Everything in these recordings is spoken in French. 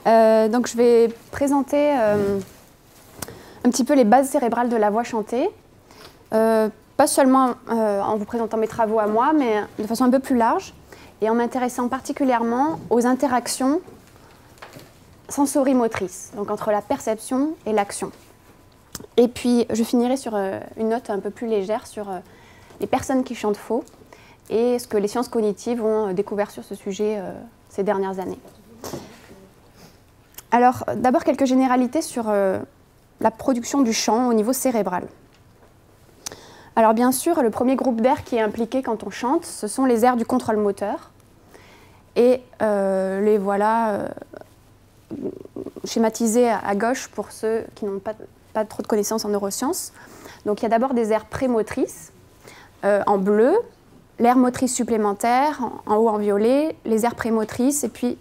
Donc je vais présenter un petit peu les bases cérébrales de la voix chantée. Pas seulement en vous présentant mes travaux à moi, mais de façon un peu plus large, et en m'intéressant particulièrement aux interactions sensorimotrices, donc entre la perception et l'action. Et puis je finirai sur une note un peu plus légère sur les personnes qui chantent faux et ce que les sciences cognitives ont découvert sur ce sujet ces dernières années. Alors d'abord quelques généralités sur la production du chant au niveau cérébral. Alors bien sûr, le premier groupe d'aires qui est impliqué quand on chante, ce sont les aires du contrôle moteur. Et les voilà schématisés à gauche pour ceux qui n'ont pas trop de connaissances en neurosciences. Donc il y a d'abord des aires prémotrices en bleu, l'aire motrice supplémentaire en haut en violet, les aires prémotrices et puis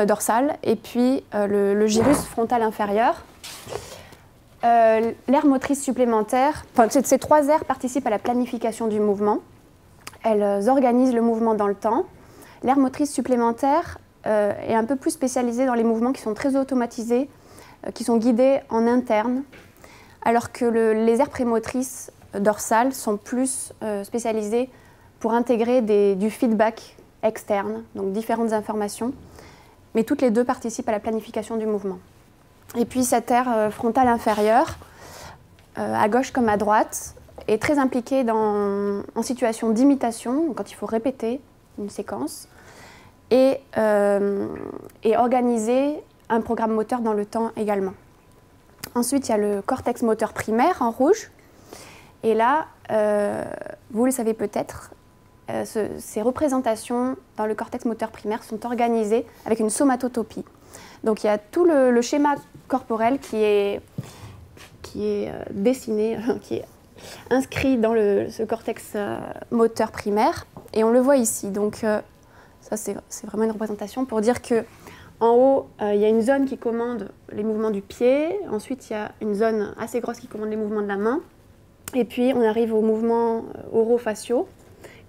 dorsales, et puis le gyrus frontal inférieur. L'aire motrice supplémentaire, ces trois aires participent à la planification du mouvement. Elles organisent le mouvement dans le temps. L'aire motrice supplémentaire est un peu plus spécialisée dans les mouvements qui sont très automatisés, qui sont guidés en interne, alors que les aires prémotrices dorsales sont plus spécialisées pour intégrer du feedback externe, donc différentes informations, mais toutes les deux participent à la planification du mouvement. Et puis cette aire frontale inférieure, à gauche comme à droite, est très impliquée en situation d'imitation, quand il faut répéter une séquence, et organiser un programme moteur dans le temps également. Ensuite, il y a le cortex moteur primaire en rouge. Et là, vous le savez peut-être, ces représentations dans le cortex moteur primaire sont organisées avec une somatotopie. Donc il y a tout le schéma corporel qui est dessiné, qui est inscrit dans ce cortex moteur primaire. Et on le voit ici. Donc ça, c'est vraiment une représentation pour dire que en haut, il y a une zone qui commande les mouvements du pied. Ensuite, il y a une zone assez grosse qui commande les mouvements de la main. Et puis, on arrive aux mouvements orofaciaux,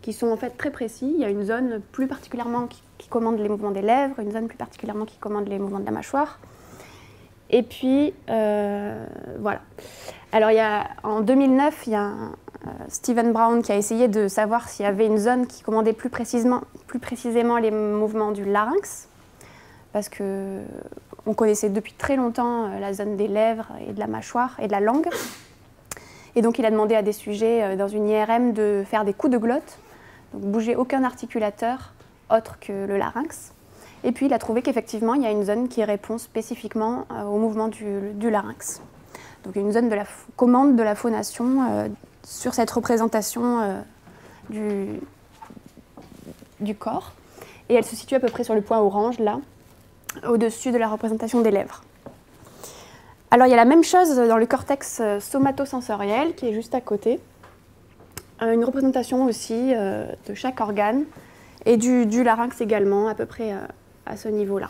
qui sont en fait très précis. Il y a une zone plus particulièrement qui commande les mouvements des lèvres, une zone plus particulièrement qui commande les mouvements de la mâchoire. Et puis, voilà. Alors, en 2009, il y a Stephen Brown qui a essayé de savoir s'il y avait une zone qui commandait plus précisément les mouvements du larynx, parce qu'on connaissait depuis très longtemps la zone des lèvres et de la mâchoire et de la langue. Et donc il a demandé à des sujets dans une IRM de faire des coups de glotte, donc bouger aucun articulateur autre que le larynx. Et puis il a trouvé qu'effectivement il y a une zone qui répond spécifiquement au mouvement du larynx. Donc une zone de la commande de la phonation sur cette représentation du corps. Et elle se situe à peu près sur le point orange, là, au-dessus de la représentation des lèvres. Alors il y a la même chose dans le cortex somatosensoriel qui est juste à côté. Une représentation aussi de chaque organe et du larynx également, à peu près à ce niveau-là.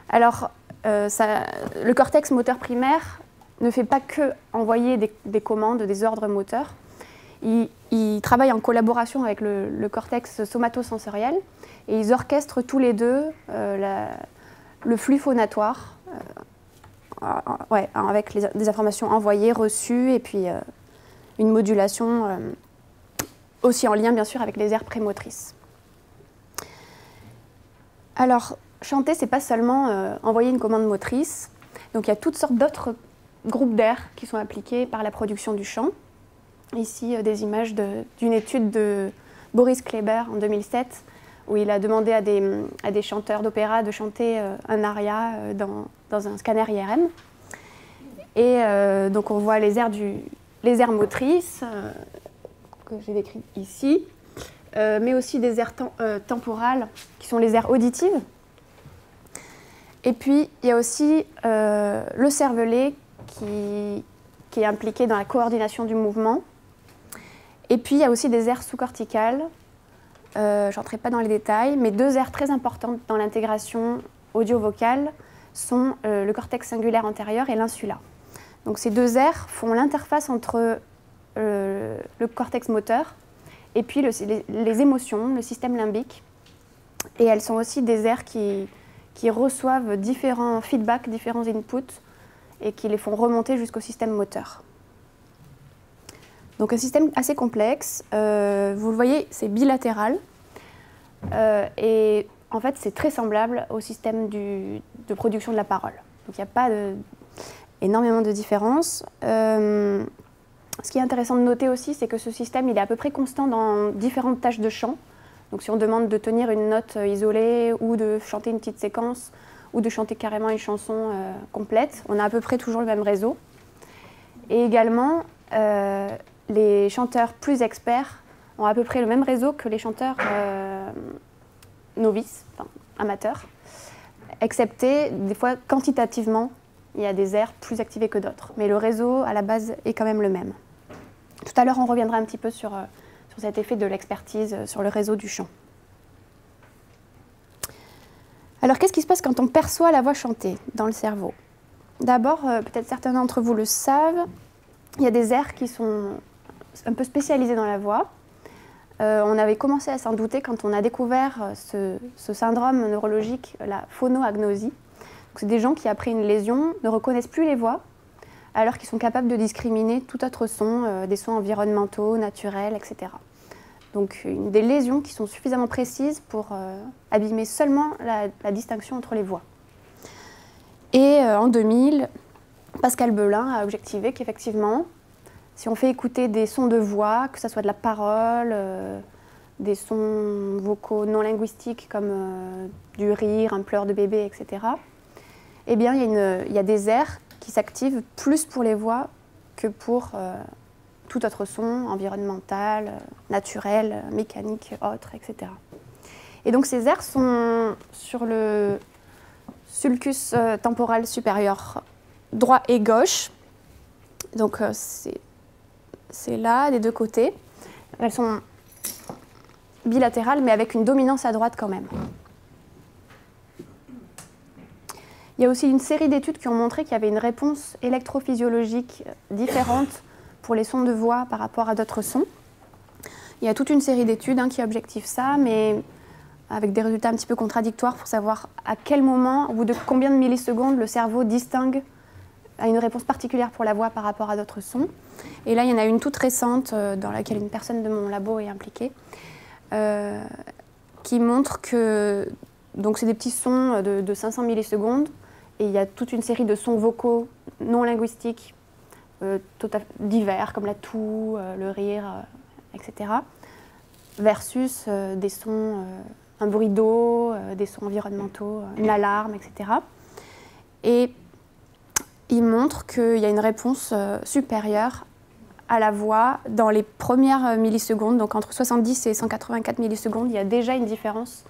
Alors le cortex moteur primaire ne fait pas que envoyer des commandes, des ordres moteurs. Ils travaillent en collaboration avec le cortex somatosensoriel et ils orchestrent tous les deux le flux phonatoire avec des informations envoyées, reçues et puis une modulation aussi en lien bien sûr avec les aires prémotrices. Alors chanter, c'est pas seulement envoyer une commande motrice, donc il y a toutes sortes d'autres groupes d'aires qui sont appliqués par la production du chant. Ici, des images d'une étude de Boris Kleber en 2007, où il a demandé à des chanteurs d'opéra de chanter un aria dans un scanner IRM. Et donc on voit les aires motrices, que j'ai décrites ici, mais aussi des aires temporales, qui sont les aires auditives. Et puis, il y a aussi le cervelet qui est impliqué dans la coordination du mouvement. Et puis, il y a aussi des aires sous-corticales. Je n'entrerai pas dans les détails, mais deux aires très importantes dans l'intégration audio-vocale sont le cortex cingulaire antérieur et l'insula. Donc ces deux aires font l'interface entre le cortex moteur et puis les émotions, le système limbique. Et elles sont aussi des aires qui qui reçoivent différents feedbacks, différents inputs, et qui les font remonter jusqu'au système moteur. Donc un système assez complexe, vous le voyez, c'est bilatéral, et en fait c'est très semblable au système de production de la parole. Donc il n'y a pas énormément de différences. Ce qui est intéressant de noter aussi, c'est que ce système il est à peu près constant dans différentes tâches de chant. Donc si on demande de tenir une note isolée, ou de chanter une petite séquence, ou de chanter carrément une chanson complète, on a à peu près toujours le même réseau. Et également, les chanteurs plus experts ont à peu près le même réseau que les chanteurs novices, enfin amateurs, excepté des fois quantitativement, il y a des aires plus activées que d'autres. Mais le réseau, à la base, est quand même le même. Tout à l'heure, on reviendra un petit peu sur cet effet de l'expertise sur le réseau du chant. Alors, qu'est-ce qui se passe quand on perçoit la voix chantée dans le cerveau? D'abord, peut-être certains d'entre vous le savent, il y a des aires qui sont un peu spécialisées dans la voix. On avait commencé à s'en douter quand on a découvert ce syndrome neurologique, la phonoagnosie. C'est des gens qui, après une lésion, ne reconnaissent plus les voix, alors qu'ils sont capables de discriminer tout autre son, des sons environnementaux, naturels, etc. Donc des lésions qui sont suffisamment précises pour abîmer seulement la distinction entre les voix. Et en 2000, Pascal Belin a objectivé qu'effectivement, si on fait écouter des sons de voix, que ce soit de la parole, des sons vocaux non linguistiques comme du rire, un pleur de bébé, etc., eh bien, il y a des aires qui s'activent plus pour les voix que pour tout autre son, environnemental, naturel, mécanique, autre, etc. Et donc ces aires sont sur le sulcus temporal supérieur droit et gauche. Donc c'est là, des deux côtés. Elles sont bilatérales, mais avec une dominance à droite quand même. Il y a aussi une série d'études qui ont montré qu'il y avait une réponse électrophysiologique différente pour les sons de voix par rapport à d'autres sons. Il y a toute une série d'études qui objectivent ça, mais avec des résultats un petit peu contradictoires pour savoir à quel moment, au bout de combien de millisecondes, le cerveau distingue à une réponse particulière pour la voix par rapport à d'autres sons. Et là, il y en a une toute récente dans laquelle une personne de mon labo est impliquée, qui montre que donc c'est des petits sons de 500 millisecondes, et il y a toute une série de sons vocaux non linguistiques divers, comme la toux, le rire, etc., versus des sons, un bruit d'eau, des sons environnementaux, une alarme, etc. Et il montre qu'il y a une réponse supérieure à la voix dans les premières millisecondes, donc entre 70 et 184 millisecondes, il y a déjà une différence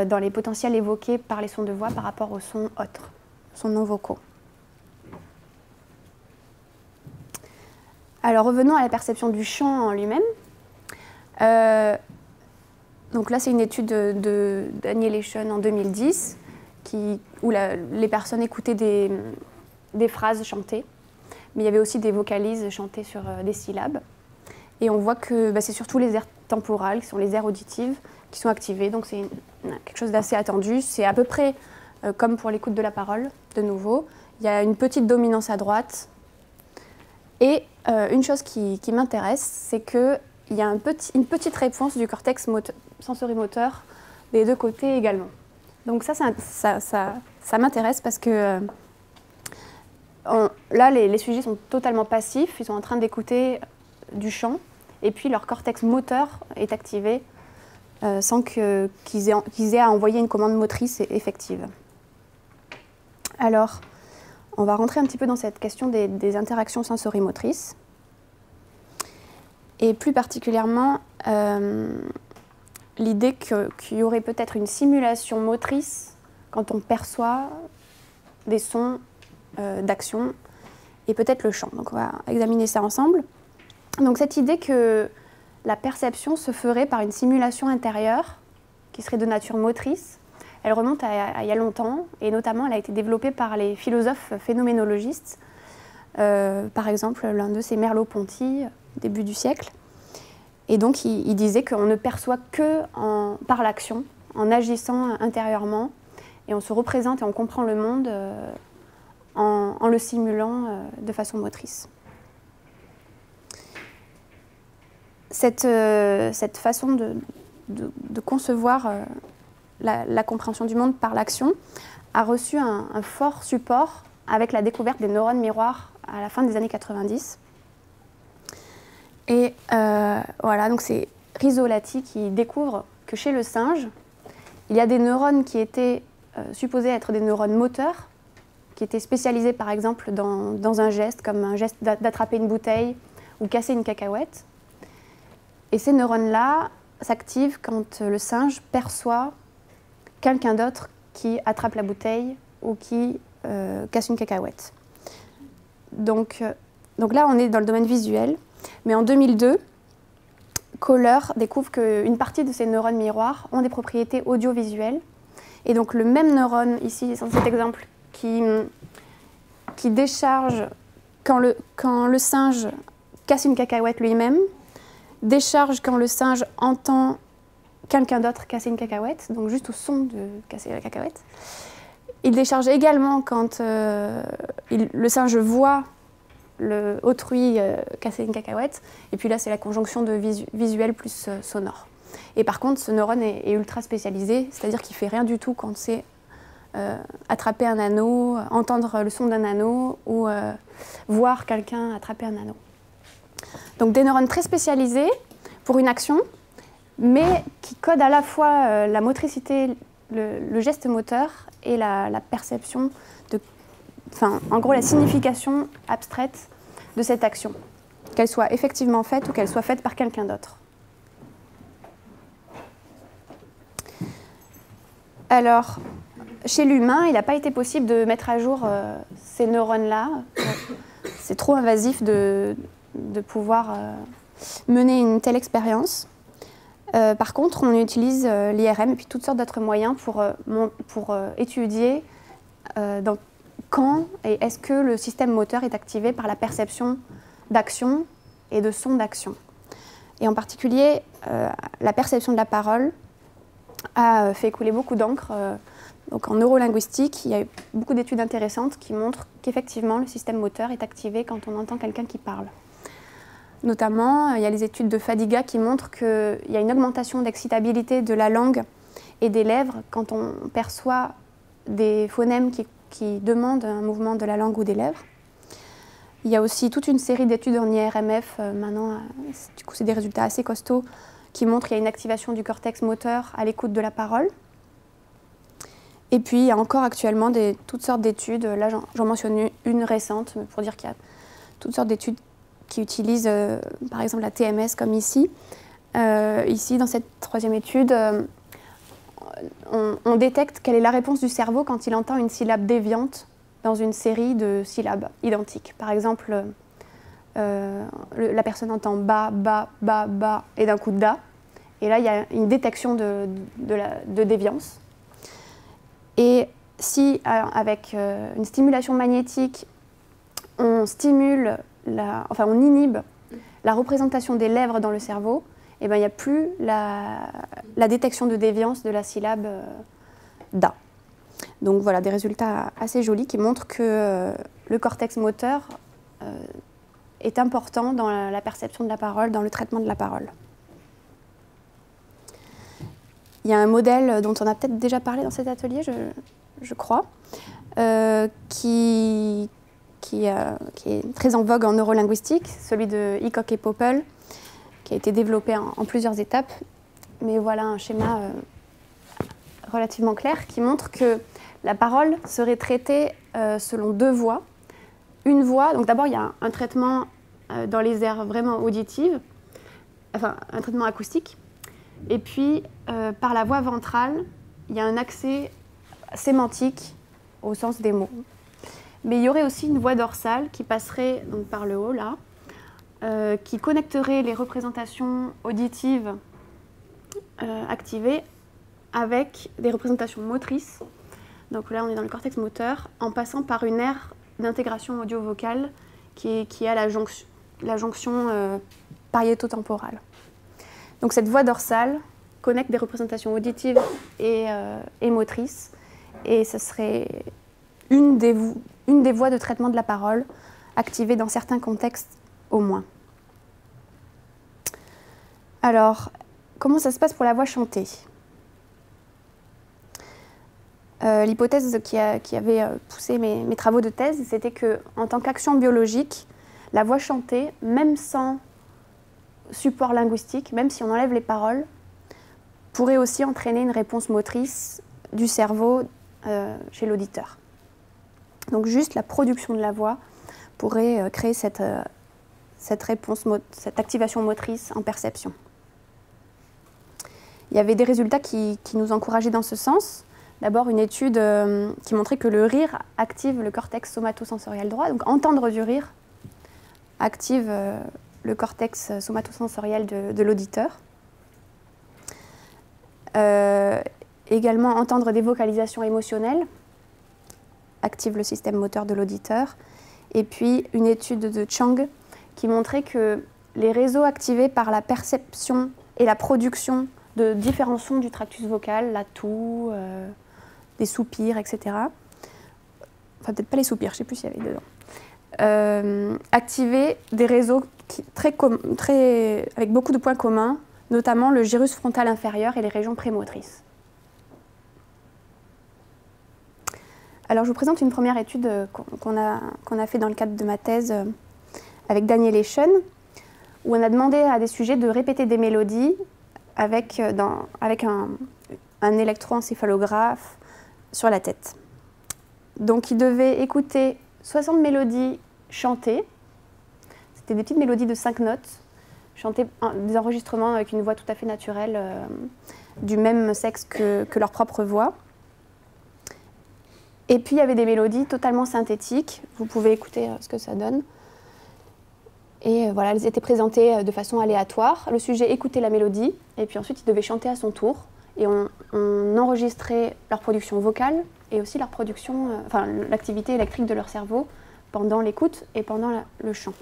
dans les potentiels évoqués par les sons de voix par rapport aux sons autres, sons non vocaux. Alors revenons à la perception du chant en lui-même. Donc là, c'est une étude de Annihilation en 2010, où les personnes écoutaient des phrases chantées, mais il y avait aussi des vocalises chantées sur des syllabes. Et on voit que c'est surtout les aires temporales, qui sont les aires auditives, qui sont activées. Donc c'est quelque chose d'assez attendu. C'est à peu près comme pour l'écoute de la parole, de nouveau. Il y a une petite dominance à droite. Et une chose qui m'intéresse, c'est qu'il y a une petite réponse du cortex sensorimoteur des deux côtés également. Donc ça m'intéresse parce que là, les sujets sont totalement passifs. Ils sont en train d'écouter du chant. Et puis leur cortex moteur est activé sans qu'ils aient à envoyer une commande motrice effective. Alors, on va rentrer un petit peu dans cette question des interactions sensorimotrices. Et plus particulièrement, l'idée qu'il y aurait peut-être une simulation motrice quand on perçoit des sons d'action et peut-être le chant. Donc on va examiner ça ensemble. Donc cette idée que la perception se ferait par une simulation intérieure qui serait de nature motrice, elle remonte à il y a longtemps, et notamment elle a été développée par les philosophes phénoménologistes. Par exemple, l'un d'eux c'est Merleau-Ponty, début du siècle. Et donc il disait qu'on ne perçoit que par l'action, en agissant intérieurement, et on se représente et on comprend le monde en le simulant de façon motrice. Cette façon de concevoir la compréhension du monde par l'action a reçu un fort support avec la découverte des neurones miroirs à la fin des années 90. Et voilà, donc c'est Rizzolatti qui découvre que chez le singe, il y a des neurones qui étaient supposés être des neurones moteurs, qui étaient spécialisés par exemple dans un geste, comme un geste d'attraper une bouteille ou casser une cacahuète. Et ces neurones-là s'activent quand le singe perçoit quelqu'un d'autre qui attrape la bouteille ou qui casse une cacahuète. Donc là, on est dans le domaine visuel. Mais en 2002, Kohler découvre qu'une partie de ces neurones miroirs ont des propriétés audiovisuelles. Et donc le même neurone, ici, dans cet exemple, qui décharge quand le singe casse une cacahuète lui-même, décharge quand le singe entend quelqu'un d'autre casser une cacahuète, donc juste au son de casser la cacahuète. Il décharge également quand le singe voit autrui casser une cacahuète, et puis là c'est la conjonction de visuel plus sonore. Et par contre, ce neurone est ultra spécialisé, c'est-à-dire qu'il ne fait rien du tout quand c'est attraper un anneau, entendre le son d'un anneau ou voir quelqu'un attraper un anneau. Donc des neurones très spécialisés pour une action, mais qui codent à la fois la motricité, le geste moteur et la perception, en gros la signification abstraite de cette action, qu'elle soit effectivement faite ou qu'elle soit faite par quelqu'un d'autre. Alors, chez l'humain, il n'a pas été possible de mettre à jour ces neurones-là. C'est trop invasif de pouvoir mener une telle expérience. Par contre, on utilise l'IRM et puis toutes sortes d'autres moyens pour étudier quand et est-ce que le système moteur est activé par la perception d'action et de son d'action. Et en particulier, la perception de la parole a fait couler beaucoup d'encre. Donc en neurolinguistique, il y a eu beaucoup d'études intéressantes qui montrent qu'effectivement, le système moteur est activé quand on entend quelqu'un qui parle. Notamment, il y a les études de Fadiga qui montrent qu'il y a une augmentation d'excitabilité de la langue et des lèvres quand on perçoit des phonèmes qui demandent un mouvement de la langue ou des lèvres. Il y a aussi toute une série d'études en IRMF, maintenant, du coup c'est des résultats assez costauds, qui montrent qu'il y a une activation du cortex moteur à l'écoute de la parole. Et puis il y a encore actuellement toutes sortes d'études, là j'en mentionne une récente pour dire qu'il y a toutes sortes d'études qui utilisent par exemple la TMS comme ici. Ici dans cette troisième étude, on détecte quelle est la réponse du cerveau quand il entend une syllabe déviante dans une série de syllabes identiques. Par exemple, la personne entend ba, ba, ba, ba et d'un coup da. Et là, il y a une détection de déviance. Et si, avec une stimulation magnétique, on stimule, on inhibe la représentation des lèvres dans le cerveau, et ben, il n'y a plus la détection de déviance de la syllabe da. Donc voilà, des résultats assez jolis qui montrent que le cortex moteur est important dans la perception de la parole, dans le traitement de la parole. Il y a un modèle dont on a peut-être déjà parlé dans cet atelier, je crois, qui est très en vogue en neurolinguistique, celui de Hickok et Popple, qui a été développé en plusieurs étapes. Mais voilà un schéma relativement clair qui montre que la parole serait traitée selon deux voies. Une voie, donc d'abord il y a un traitement dans les aires vraiment auditives, enfin un traitement acoustique, et puis par la voie ventrale, il y a un accès sémantique au sens des mots. Mais il y aurait aussi une voie dorsale qui passerait donc, par le haut là, qui connecterait les représentations auditives activées avec des représentations motrices. Donc là, on est dans le cortex moteur, en passant par une aire d'intégration audio-vocale qui est à la jonction pariéto-temporale. Donc cette voie dorsale connecte des représentations auditives et motrices et ce serait une des voies de traitement de la parole activée dans certains contextes au moins. Alors, comment ça se passe pour la voix chantée? L'hypothèse qui avait poussé mes travaux de thèse, c'était qu'en tant qu'action biologique, la voix chantée, même sans support linguistique, même si on enlève les paroles, pourrait aussi entraîner une réponse motrice du cerveau chez l'auditeur. Donc juste la production de la voix pourrait créer cette activation motrice en perception. Il y avait des résultats qui nous encourageaient dans ce sens. D'abord, une étude qui montrait que le rire active le cortex somatosensoriel droit. Donc, entendre du rire active le cortex somatosensoriel de l'auditeur. Également, entendre des vocalisations émotionnelles active le système moteur de l'auditeur. Et puis, une étude de Chang qui montrait que les réseaux activés par la perception et la production de différents sons du tractus vocal, la toux, des soupirs, etc. Enfin, peut-être pas les soupirs, je ne sais plus s'il y avait dedans. Activer des réseaux avec beaucoup de points communs, notamment le gyrus frontal inférieur et les régions prémotrices. Alors, je vous présente une première étude qu'on a fait dans le cadre de ma thèse avec Daniel Eschen, où on a demandé à des sujets de répéter des mélodies avec un électroencéphalographe sur la tête. Donc, ils devaient écouter 60 mélodies chantées. C'était des petites mélodies de 5 notes, chantées, des enregistrements avec une voix tout à fait naturelle, du même sexe que leur propre voix. Et puis, il y avait des mélodies totalement synthétiques. Vous pouvez écouter ce que ça donne. Et voilà, elles étaient présentées de façon aléatoire. Le sujet écoutait la mélodie, et puis ensuite, il devait chanter à son tour. Et on enregistrait leur production vocale et aussi leur production, l'activité électrique de leur cerveau pendant l'écoute et pendant le chant.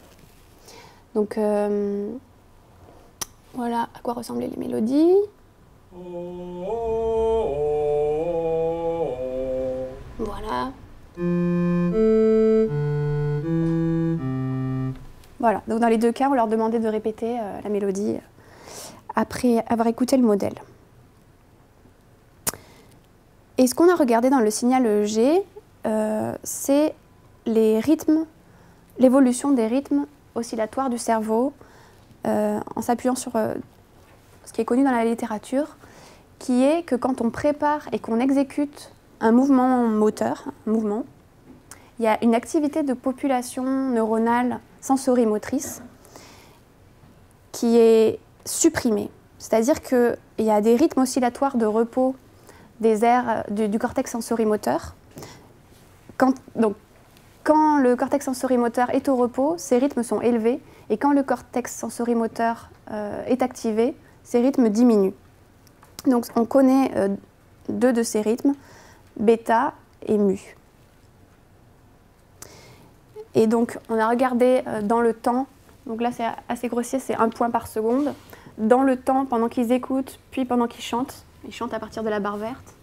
Donc, voilà à quoi ressemblaient les mélodies. Voilà. Voilà, donc dans les deux cas, on leur demandait de répéter la mélodie après avoir écouté le modèle. Et ce qu'on a regardé dans le signal EEG, c'est les rythmes, l'évolution des rythmes oscillatoires du cerveau en s'appuyant sur ce qui est connu dans la littérature, qui est que quand on prépare et qu'on exécute un mouvement moteur, il y a une activité de population neuronale sensorimotrice qui est supprimée. C'est-à-dire qu'il y a des rythmes oscillatoires de repos des aires du cortex sensorimoteur. Quand le cortex sensorimoteur est au repos, ces rythmes sont élevés, et quand le cortex sensorimoteur est activé, ces rythmes diminuent. Donc on connaît deux de ces rythmes, bêta et mu. Et donc on a regardé dans le temps, donc là c'est assez grossier, c'est 1 point par seconde, dans le temps pendant qu'ils écoutent, puis pendant qu'ils chantent. Ils chantent à partir de la barre verte.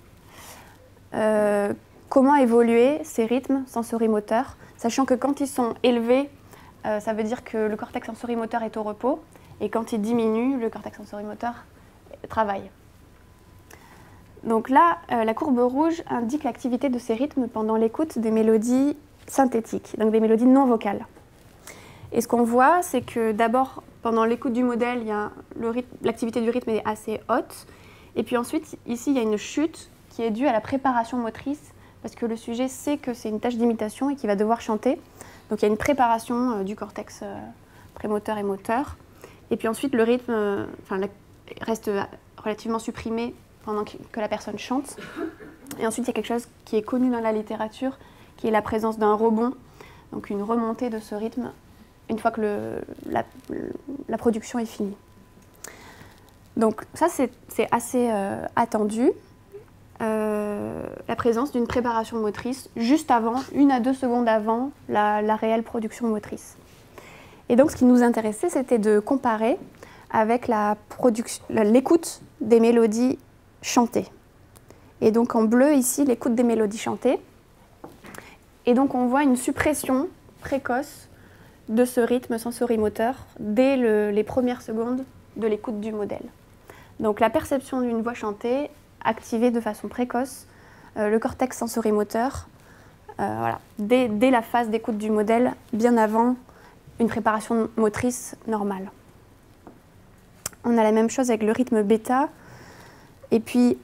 Comment évoluer ces rythmes sensorimoteurs, sachant que quand ils sont élevés, ça veut dire que le cortex sensorimoteur est au repos, et quand ils diminuent, le cortex sensorimoteur travaille. Donc là, la courbe rouge indique l'activité de ces rythmes pendant l'écoute des mélodies synthétiques, donc des mélodies non vocales. Et ce qu'on voit, c'est que d'abord, pendant l'écoute du modèle, l'activité du rythme est assez haute, et puis ensuite, ici, il y a une chute qui est due à la préparation motrice, parce que le sujet sait que c'est une tâche d'imitation et qu'il va devoir chanter. Donc il y a une préparation du cortex prémoteur et moteur. Et puis ensuite, le rythme reste relativement supprimé pendant que la personne chante. Et ensuite, il y a quelque chose qui est connu dans la littérature, qui est la présence d'un rebond, donc une remontée de ce rythme, une fois que la production est finie. Donc ça, c'est assez attendu. La présence d'une préparation motrice juste avant, 1 à 2 secondes avant la réelle production motrice. Et donc ce qui nous intéressait, c'était de comparer avec l'écoute des mélodies chantées. Et donc en bleu, ici, l'écoute des mélodies chantées. Et donc on voit une suppression précoce de ce rythme sensorimoteur dès les premières secondes de l'écoute du modèle. Donc la perception d'une voix chantée activée de façon précoce, le cortex sensorimoteur, voilà, dès la phase d'écoute du modèle, bien avant une préparation motrice normale. On a la même chose avec le rythme bêta. Et puis,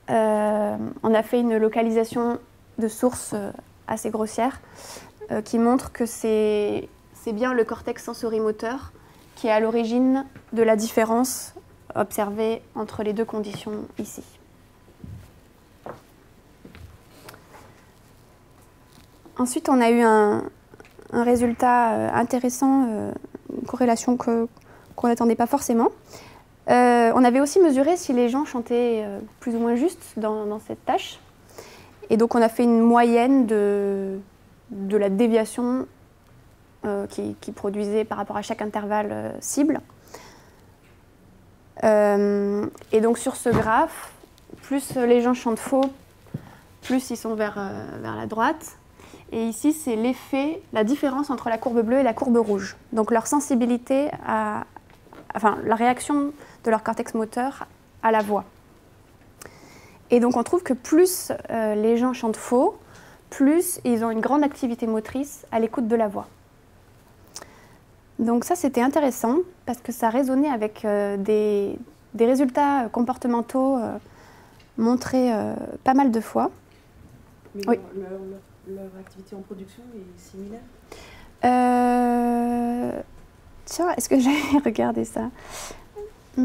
on a fait une localisation de source assez grossière qui montre que c'est bien le cortex sensorimoteur qui est à l'origine de la différence observée entre les deux conditions ici. Ensuite, on a eu un résultat intéressant, une corrélation qu'on n'attendait pas forcément. On avait aussi mesuré si les gens chantaient plus ou moins juste dans cette tâche. Et donc on a fait une moyenne de la déviation qui produisait par rapport à chaque intervalle cible. Et donc sur ce graphe, plus les gens chantent faux, plus ils sont vers la droite. Et ici, c'est l'effet, la différence entre la courbe bleue et la courbe rouge. Donc leur sensibilité la réaction de leur cortex moteur à la voix. Et donc on trouve que plus les gens chantent faux, plus ils ont une grande activité motrice à l'écoute de la voix. Donc ça, c'était intéressant parce que ça résonnait avec des résultats comportementaux montrés pas mal de fois. Mais oui. Leur activité en production est similaire ? Tiens, est-ce que j'ai regardé ça ? Tiens,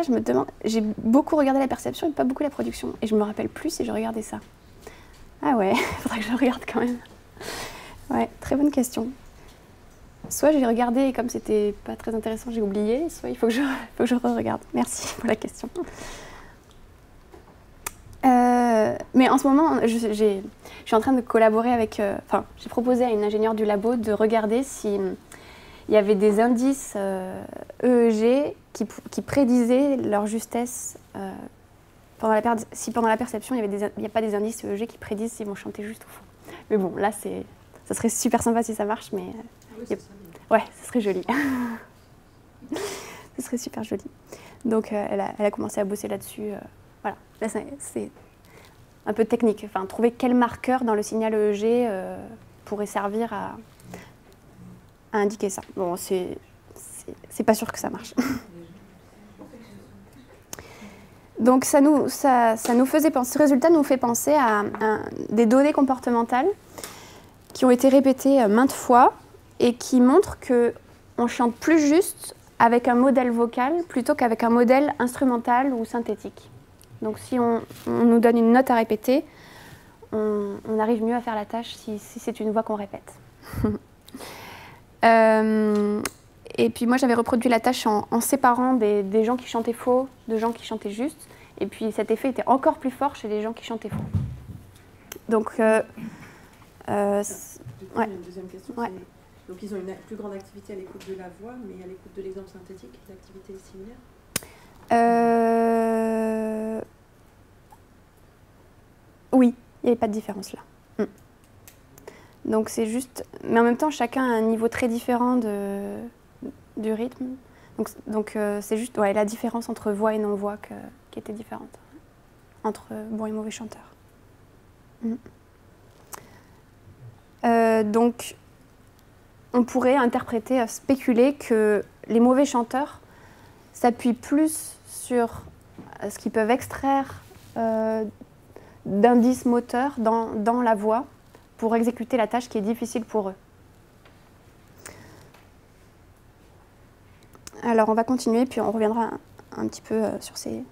je me demande, j'ai beaucoup regardé la perception et pas beaucoup la production. Et je me rappelle plus si j'ai regardé ça. Ah ouais, il faudrait que je regarde quand même. Ouais, très bonne question. Soit j'ai regardé et comme c'était pas très intéressant, j'ai oublié, soit il faut que je re-regarde. Merci pour la question. Mais en ce moment, je suis en train de collaborer avec... j'ai proposé à une ingénieure du labo de regarder s'il y avait des indices EEG qui prédisaient leur justesse si pendant la perception, il n'y a pas des indices EEG qui prédisent s'ils vont chanter juste ou faux. Mais bon, là, ça serait super sympa si ça marche, mais... Oui, ouais, ça serait joli. Ce serait super joli. Donc, elle a commencé à bosser là-dessus. Voilà, là, c'est un peu technique. Enfin, trouver quel marqueur dans le signal EEG pourrait servir à indiquer ça. Bon, c'est pas sûr que ça marche. Donc, ça nous faisait penser, ce résultat nous fait penser à des données comportementales qui ont été répétées maintes fois et qui montrent qu'on chante plus juste avec un modèle vocal plutôt qu'avec un modèle instrumental ou synthétique. Donc si on nous donne une note à répéter, on arrive mieux à faire la tâche si c'est une voix qu'on répète. Et puis moi j'avais reproduit la tâche en séparant des gens qui chantaient faux de gens qui chantaient juste. Et puis cet effet était encore plus fort chez les gens qui chantaient faux. Donc, du coup, ouais. il y a une deuxième question. Ouais. Donc ils ont une plus grande activité à l'écoute de la voix, mais à l'écoute de l'exemple synthétique, l'activité est similaire ? Oui, il n'y avait pas de différence là. Donc c'est juste... Mais en même temps, chacun a un niveau très différent du rythme. Donc c'est juste la différence entre voix et non-voix qui était différente. Entre bons et mauvais chanteurs. Donc on pourrait interpréter, spéculer que les mauvais chanteurs s'appuient plus sur ce qu'ils peuvent extraire d'indices moteurs dans la voix pour exécuter la tâche qui est difficile pour eux. Alors on va continuer, puis on reviendra un petit peu sur ces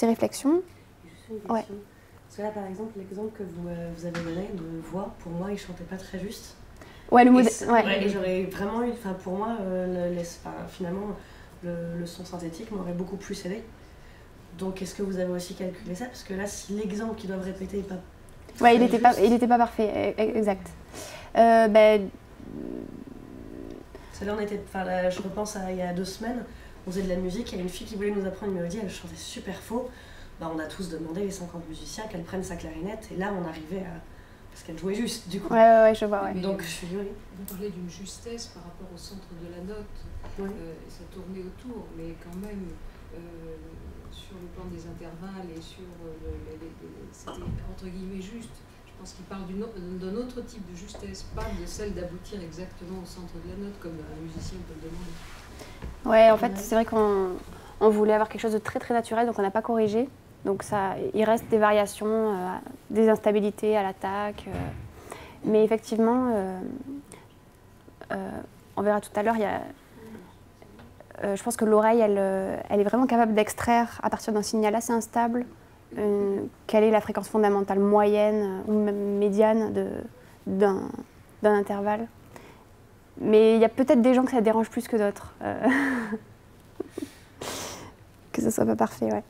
réflexions. Juste une question. Ouais. Parce que là, par exemple, l'exemple que vous avez donné de voix, pour moi, il ne chantait pas très juste. Ouais, le modèle. Et j'aurais vraiment eu, pour moi, finalement, le son synthétique m'aurait beaucoup plus aidé. Donc, est-ce que vous avez aussi calculé ça? Parce que là, si l'exemple qu'ils doivent répéter n'est pas... Ouais, il n'était pas parfait, exact. Je repense à il y a 2 semaines, on faisait de la musique, il y a une fille qui voulait nous apprendre une mélodie, elle chantait super faux. Bah, on a tous demandé, les 50 musiciens, qu'elle prenne sa clarinette, et là on arrivait à... Parce qu'elle jouait juste, du coup. Ouais, je vois, ouais. Donc je suis oui. Vous parlez d'une justesse par rapport au centre de la note, ça tournait autour, mais quand même, sur le plan des intervalles et sur c'était entre guillemets juste. Je pense qu'il parle d'un autre type de justesse, pas de celle d'aboutir exactement au centre de la note, comme un musicien peut le demander. Ouais, en fait, c'est vrai qu'on voulait avoir quelque chose de très très naturel, donc on n'a pas corrigé. Donc il reste des variations, des instabilités à l'attaque. Mais effectivement, on verra tout à l'heure, je pense que l'oreille, elle est vraiment capable d'extraire à partir d'un signal assez instable quelle est la fréquence fondamentale moyenne ou même médiane d'un intervalle. Mais il y a peut-être des gens que ça dérange plus que d'autres. Que ce soit pas parfait, ouais.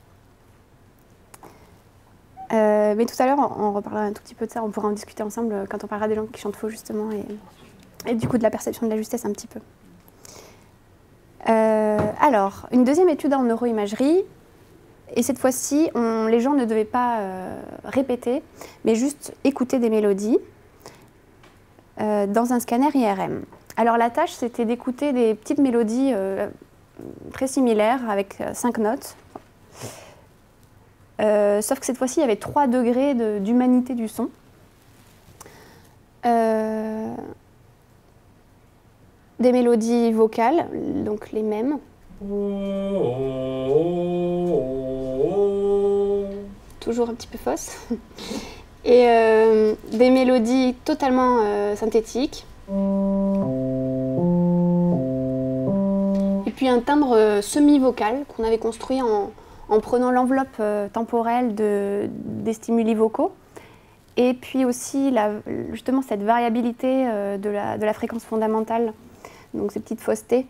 Mais tout à l'heure, on reparlera un tout petit peu de ça, on pourra en discuter ensemble quand on parlera des gens qui chantent faux justement et du coup de la perception de la justesse un petit peu. Alors, une deuxième étude en neuroimagerie, et cette fois-ci, les gens ne devaient pas répéter, mais juste écouter des mélodies dans un scanner IRM. Alors la tâche, c'était d'écouter des petites mélodies très similaires avec 5 notes. Sauf que cette fois-ci, il y avait 3 degrés d'humanité du son. Des mélodies vocales, donc les mêmes. Toujours un petit peu fausses. Et des mélodies totalement synthétiques. Et puis un timbre semi-vocal qu'on avait construit en prenant l'enveloppe temporelle des stimuli vocaux. Et puis aussi justement cette variabilité de la fréquence fondamentale, donc ces petites faussetés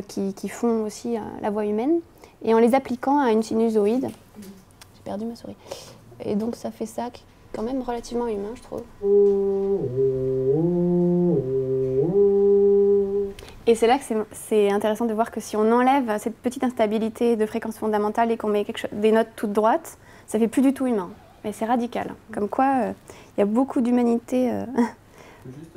qui font aussi la voix humaine, et en les appliquant à une sinusoïde. J'ai perdu ma souris. Et donc ça fait ça quand même relativement humain, je trouve. Et c'est là que c'est intéressant de voir que si on enlève cette petite instabilité de fréquence fondamentale et qu'on met des notes toutes droites, ça fait plus du tout humain. Mais c'est radical. Comme quoi, il y a beaucoup d'humanité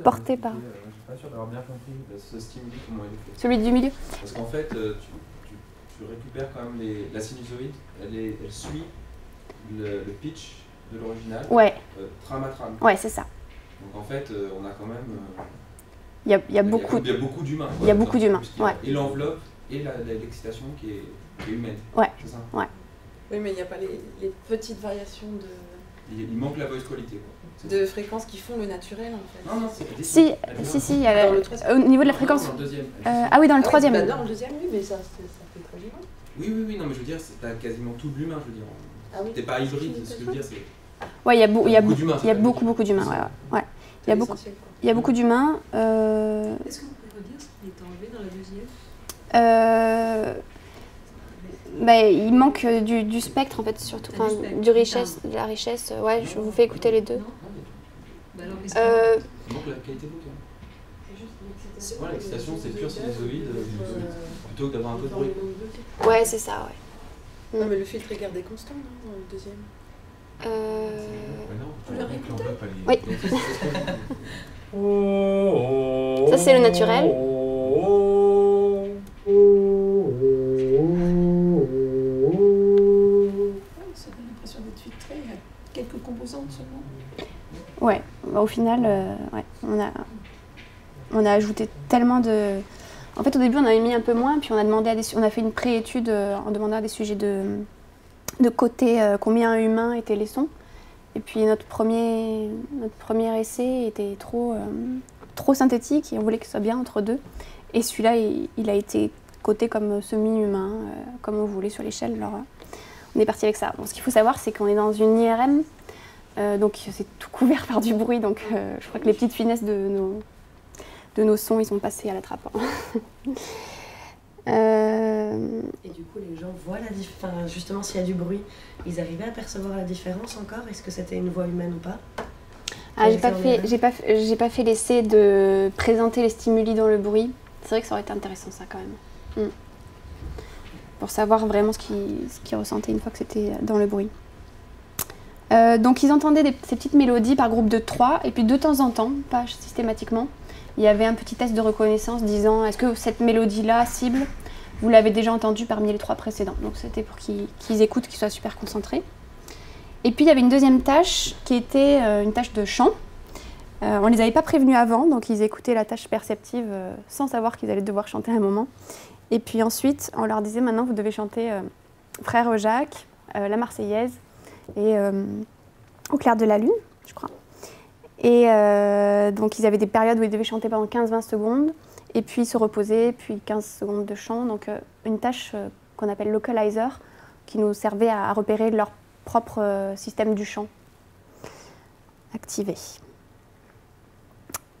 portée par... Je ne suis pas sûr d'avoir bien compris ce stimuli, comment il est fait. Celui du milieu. Parce qu'en fait, tu récupères quand même la sinusoïde, elle suit le pitch de l'original, ouais. Trame à trame. Ouais, c'est ça. Donc en fait, on a quand même... Il y a beaucoup d'humains. Il y a beaucoup d'humains, ouais. Et l'enveloppe et l'excitation qui est humaine. Ouais. C'est ça. Ouais. Oui, mais il n'y a pas les petites variations Il manque la voice qualité, quoi. De fréquences qui font le naturel, en fait. Non, c'est... Si, il y a au niveau de la fréquence... Dans le deuxième. ah oui, dans le troisième. Bah, dans le deuxième, oui, mais ça fait très humain. Oui, non, mais je veux dire, t'as quasiment tout de l'humain, je veux dire. Ah oui. T'es pas hybride, ce que je veux dire, c'est... Ouais, il y a beaucoup d'humains, ouais. Il y a beaucoup d'humains. Est-ce que vous pouvez redire ce qui est enlevé dans la deuxième? Il manque du spectre, en fait, surtout, de la richesse. Ouais, je vous fais écouter les deux. Il manque la qualité vocale. Ouais, l'excitation, c'est pure sinusoïde, plutôt que d'avoir un peu de bruit. Ouais, c'est ça, ouais. Non, mais le filtre est gardé constant, non, dans le deuxième. Vous le réécoutez ? Oui. Ça, c'est le naturel. Ça donne l'impression d'être filtré, il y a quelques composantes seulement. Ouais, au final, ouais, on a ajouté tellement de... En fait, au début, on avait mis un peu moins, puis on a fait une pré-étude en demandant à des sujets de coter combien humains étaient les sons. Et puis notre premier essai était trop synthétique et on voulait que ce soit bien entre deux. Et celui-là, il a été coté comme semi-humain, comme on voulait sur l'échelle. Alors, on est parti avec ça. Bon, ce qu'il faut savoir, c'est qu'on est dans une IRM, donc c'est tout couvert par du bruit. Donc je crois que les petites finesses de nos sons, ils sont passés à la trappe. Et du coup, les gens voient la différence. Enfin, justement, s'il y a du bruit, ils arrivaient à percevoir la différence encore? Est-ce que c'était une voix humaine ou pas? J'ai pas fait l'essai de présenter les stimuli dans le bruit. C'est vrai que ça aurait été intéressant, ça, quand même. pour savoir vraiment ce qu'ils ressentaient une fois que c'était dans le bruit. Donc ils entendaient ces petites mélodies par groupe de 3, et puis de temps en temps, pas systématiquement, il y avait un petit test de reconnaissance disant est-ce que cette mélodie-là, cible, vous l'avez déjà entendue parmi les 3 précédents. Donc c'était pour qu'ils écoutent, qu'ils soient super concentrés. Et puis il y avait une deuxième tâche qui était une tâche de chant. On ne les avait pas prévenus avant, donc ils écoutaient la tâche perceptive sans savoir qu'ils allaient devoir chanter à un moment. Et puis ensuite, on leur disait maintenant vous devez chanter Frère Jacques, la Marseillaise et Au clair de la lune, je crois. Et donc ils avaient des périodes où ils devaient chanter pendant 15-20 secondes, et puis se reposer, puis 15 secondes de chant. Donc une tâche qu'on appelle localizer, qui nous servait à repérer leur propre système du chant activé.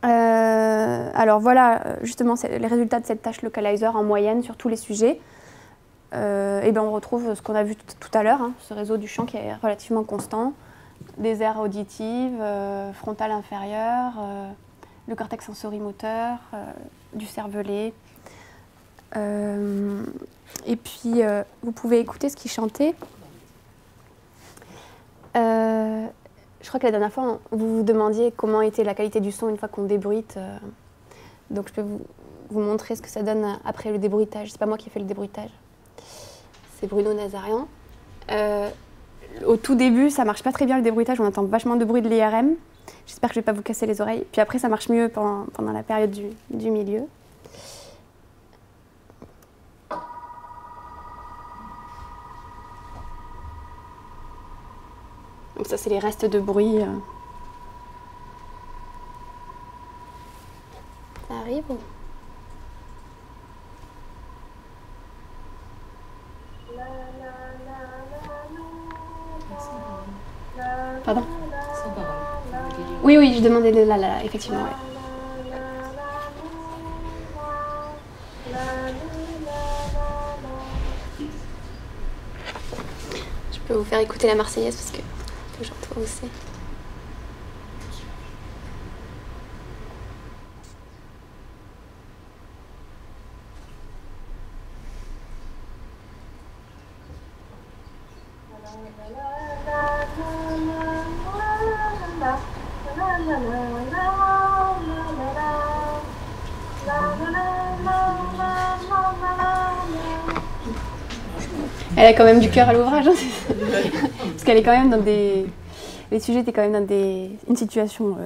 Alors voilà, justement, les résultats de cette tâche localizer en moyenne sur tous les sujets. Et ben on retrouve ce qu'on a vu tout à l'heure, hein, ce réseau du chant qui est relativement constant, des aires auditives, frontale inférieure, le cortex sensorimoteur, du cervelet. Et puis vous pouvez écouter ce qu'ils chantaient. Je crois que la dernière fois, vous vous demandiez comment était la qualité du son une fois qu'on débruite. Donc je peux vous montrer ce que ça donne après le débruitage. C'est pas moi qui ai fait le débruitage. C'est Bruno Nazarian. Au tout début, ça marche pas très bien le débruitage. On entend vachement de bruit de l'IRM. J'espère que je vais pas vous casser les oreilles. Puis après, ça marche mieux pendant la période du milieu. Donc ça, c'est les restes de bruit. Ça arrive ou... Pardon? Sans parole. Oui, oui, je demandais le la, effectivement. Ouais. Je peux vous faire écouter la Marseillaise parce que j'entends aussi. Elle a quand même du cœur à l'ouvrage, hein, parce qu'elle est quand même dans des... Les sujets étaient quand même dans une situation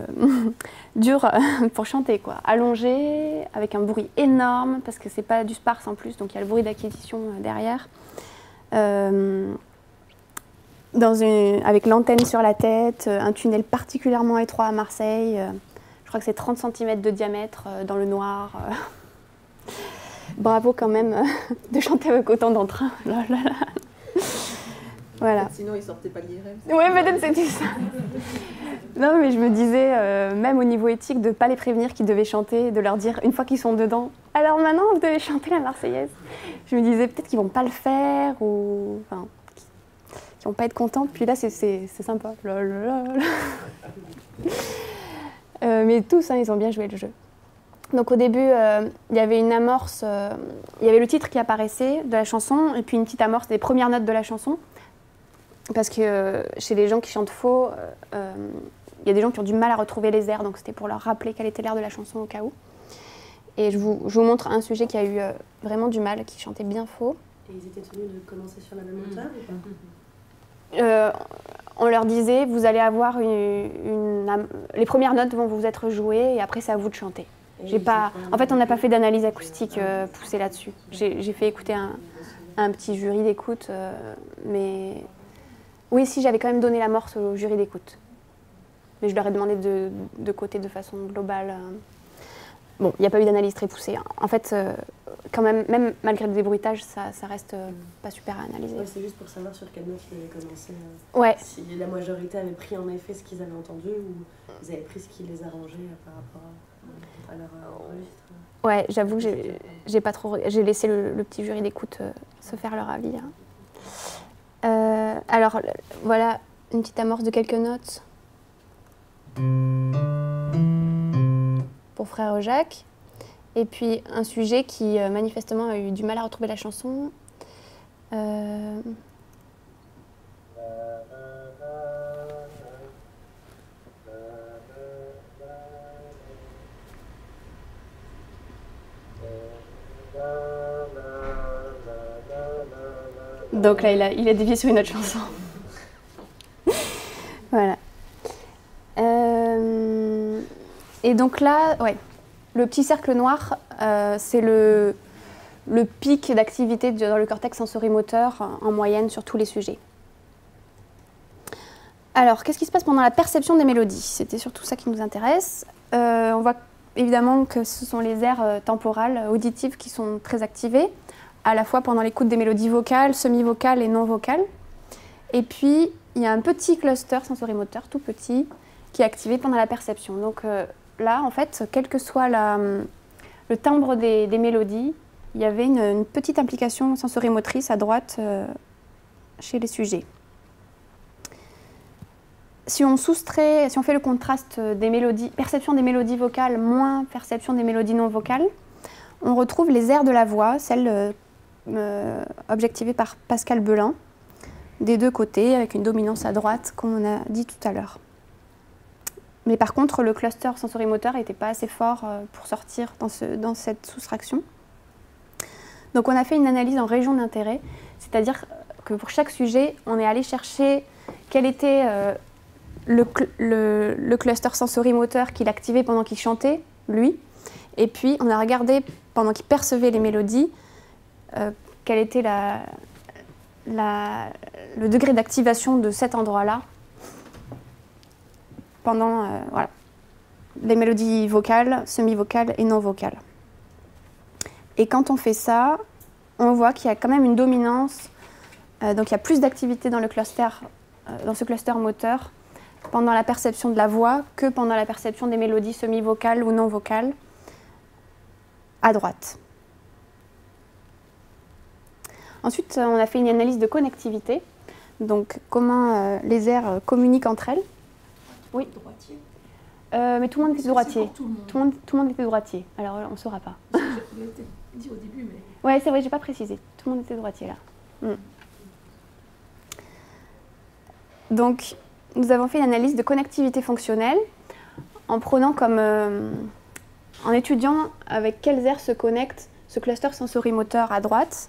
dure pour chanter, quoi. Allongée, avec un bruit énorme, parce que c'est pas du sparse en plus, donc il y a le bruit d'acquisition derrière. Avec l'antenne sur la tête, un tunnel particulièrement étroit à Marseille. Je crois que c'est 30 cm de diamètre dans le noir. Bravo quand même de chanter avec autant d'entrain. Voilà. Sinon, ils sortaient pas de l'IRM. Oui, peut-être c'était ça. Non, mais je me disais, même au niveau éthique, de ne pas les prévenir qu'ils devaient chanter, de leur dire, une fois qu'ils sont dedans, alors maintenant, vous devez chanter la Marseillaise. Je me disais, peut-être qu'ils ne vont pas le faire, ou enfin, qu'ils ne vont pas être contents. Puis là, c'est sympa. Mais tous, hein, ils ont bien joué le jeu. Donc au début, il y avait une amorce, il y avait le titre qui apparaissait de la chanson, et puis une petite amorce des premières notes de la chanson. Parce que chez les gens qui chantent faux, il y a des gens qui ont du mal à retrouver les airs, donc c'était pour leur rappeler quel était l'air de la chanson au cas où. Et je vous montre un sujet qui a eu vraiment du mal, qui chantait bien faux. Et ils étaient tenus de commencer sur la même hauteur ou pas? On leur disait, vous allez avoir les premières notes vont vous être jouées, et après c'est à vous de chanter. En fait, on n'a pas fait d'analyse acoustique poussée là-dessus. J'ai fait écouter un petit jury d'écoute, mais... Oui, si, j'avais quand même donné l'amorce au jury d'écoute. Mais je leur ai demandé de coter de façon globale. Bon, il n'y a pas eu d'analyse très poussée. En fait, quand même malgré le débruitage, ça reste pas super à analyser. Ouais, c'est juste pour savoir sur quelle note ils avaient commencé. Ouais. Si la majorité avait pris en effet ce qu'ils avaient entendu, ou ils avaient pris ce qui les arrangeait par rapport à leur registre. Ouais, j'avoue que j'ai pas trop... J'ai laissé le petit jury d'écoute se faire leur avis. Hein. Alors, voilà une petite amorce de quelques notes pour Frère Jacques. Et puis un sujet qui manifestement a eu du mal à retrouver la chanson. Donc là, il a dévié sur une autre chanson. Voilà. Et donc là, ouais, le petit cercle noir, c'est le pic d'activité dans le cortex sensorimoteur en moyenne sur tous les sujets. Alors, qu'est-ce qui se passe pendant la perception des mélodies? C'était surtout ça qui nous intéresse. On voit évidemment que ce sont les aires temporales, auditives qui sont très activées, à la fois pendant l'écoute des mélodies vocales, semi-vocales et non vocales. Et puis, il y a un petit cluster sensorimoteur, tout petit, qui est activé pendant la perception. Donc là, en fait, quel que soit le timbre des mélodies, il y avait une petite implication sensorimotrice à droite chez les sujets. Si on fait le contraste des mélodies, perception des mélodies vocales moins perception des mélodies non vocales, on retrouve les aires de la voix, celles objectivées par Pascal Belin, des deux côtés, avec une dominance à droite, comme on a dit tout à l'heure. Mais par contre, le cluster sensorimoteur n'était pas assez fort pour sortir dans cette soustraction. Donc on a fait une analyse en région d'intérêt, c'est-à-dire que pour chaque sujet, on est allé chercher quel était le cluster sensorimoteur qu'il activait pendant qu'il chantait, lui, et puis on a regardé pendant qu'il percevait les mélodies, quel était le degré d'activation de cet endroit-là pendant voilà, les mélodies vocales, semi-vocales et non vocales. Et quand on fait ça, on voit qu'il y a quand même une dominance, donc il y a plus d'activité dans ce cluster moteur pendant la perception de la voix que pendant la perception des mélodies semi-vocales ou non vocales à droite. Ensuite, on a fait une analyse de connectivité, donc comment les aires communiquent entre elles. Oui. Droitier. Mais tout le monde était droitier. Tout le monde était droitier, alors on ne saura pas. Je l'ai dit au début, mais... Ouais, c'est vrai, j'ai pas précisé. Tout le monde était droitier là. Donc, nous avons fait une analyse de connectivité fonctionnelle en prenant en étudiant avec quelles aires se connecte ce cluster sensorimoteur à droite.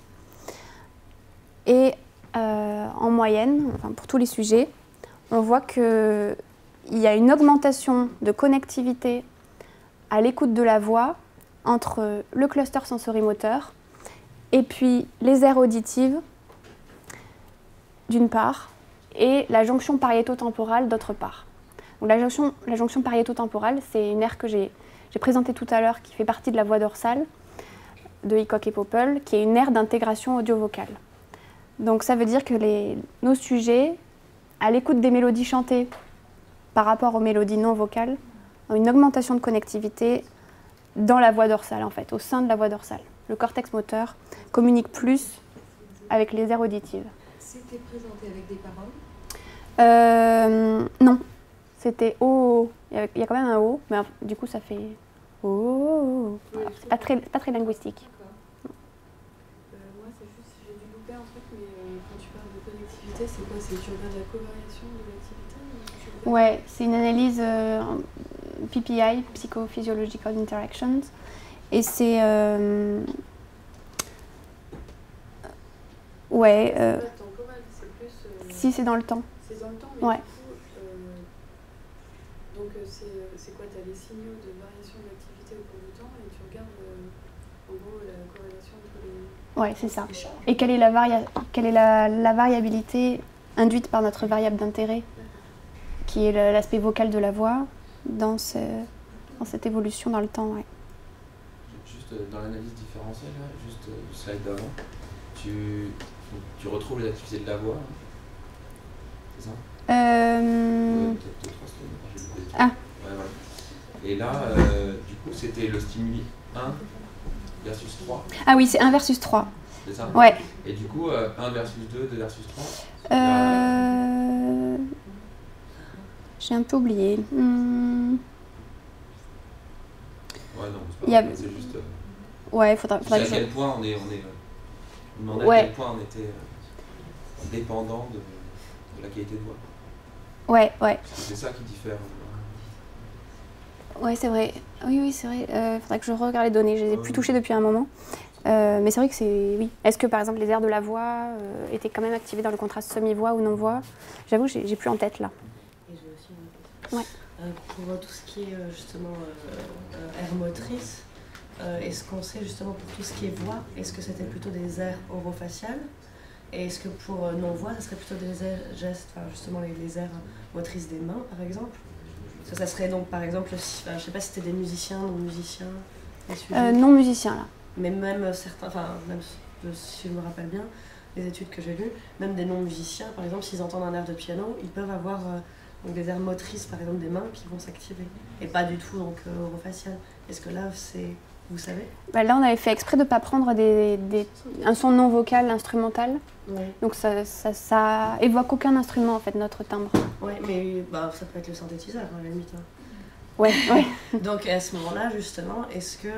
Et en moyenne, enfin pour tous les sujets, on voit qu'il y a une augmentation de connectivité à l'écoute de la voix entre le cluster sensorimoteur et puis les aires auditives, d'une part, et la jonction pariéto-temporale, d'autre part. Donc la jonction pariéto-temporale, c'est une aire que j'ai présentée tout à l'heure, qui fait partie de la voie dorsale de Hickok et Popple, qui est une aire d'intégration audio-vocale. Donc ça veut dire que nos sujets, à l'écoute des mélodies chantées par rapport aux mélodies non vocales, ont une augmentation de connectivité dans la voie dorsale, en fait, au sein de la voie dorsale. Le cortex moteur communique plus avec les aires auditives. C'était présenté avec des paroles? Non, c'était O. Il y a quand même un O, mais du coup ça fait O. Voilà. C'est pas très linguistique. Moi, c'est juste, j'ai dû louper un truc, mais quand tu parles de connectivité, c'est quoi? C'est tu regardes la covariation de l'activité? Ouais, c'est une analyse PPI, Psychophysiological Interactions, et c'est ouais. Temporal, c'est plus. Si, c'est dans le temps. C'est dans le temps, mais ouais. Du coup, donc c'est quoi? Tu as les signaux de variation de l'activité au cours du temps et tu regardes en gros la corrélation entre les. Ouais, c'est ça. Et quelle est la variabilité induite par notre variable d'intérêt, qui est l'aspect vocal de la voix, dans cette évolution dans le temps. Ouais. Juste dans l'analyse différentielle, là, juste le slide d'avant, tu retrouves les activités de la voix, c'est ça? Ah. Ouais, voilà. Et là, du coup, c'était le stimuli 1 versus 3. Ah oui, c'est 1 versus 3. C'est ça? Ouais. Et du coup, 1 versus 2, 2 versus 3. J'ai un peu oublié. Ouais, non, c'est pas grave, c'est juste... Ouais, faudra à quel point on est Je me demandais à quel point on était dépendant de la qualité de voix. Ouais. C'est ça qui diffère. Ouais, c'est vrai. Oui, c'est vrai. Faudrait que je regarde les données. Je les ai plus touchées depuis un moment. Mais c'est vrai que c'est... Oui. Est-ce que, par exemple, les aires de la voix étaient quand même activées dans le contraste semi-voix ou non-voix? J'avoue, j'ai plus en tête, là. Et j'ai aussi une question. Pour tout ce qui est, justement, aires motrices, est-ce qu'on sait, justement, pour tout ce qui est voix, est-ce que c'était plutôt des aires orofaciales? Et est-ce que pour non-voix, ça serait plutôt des aires gestes, enfin, justement, les aires motrices des mains, par exemple? Ça serait donc, par exemple, je ne sais pas si c'était des musiciens, non-musiciens, non-musiciens, là. Mais même certains, enfin, même si je me rappelle bien, les études que j'ai lues, même des non-musiciens, par exemple, s'ils entendent un air de piano, ils peuvent avoir donc des aires motrices, par exemple, des mains qui vont s'activer. Et pas du tout, donc, orofacial. Est-ce que là, c'est... Vous savez? Là, on avait fait exprès de ne pas prendre un son non vocal, instrumental. Ouais. Donc ça évoque aucun instrument, en fait, notre timbre. Oui, mais ça peut être le synthétiseur, à la limite. Hein. Ouais. Donc à ce moment-là, justement, est-ce que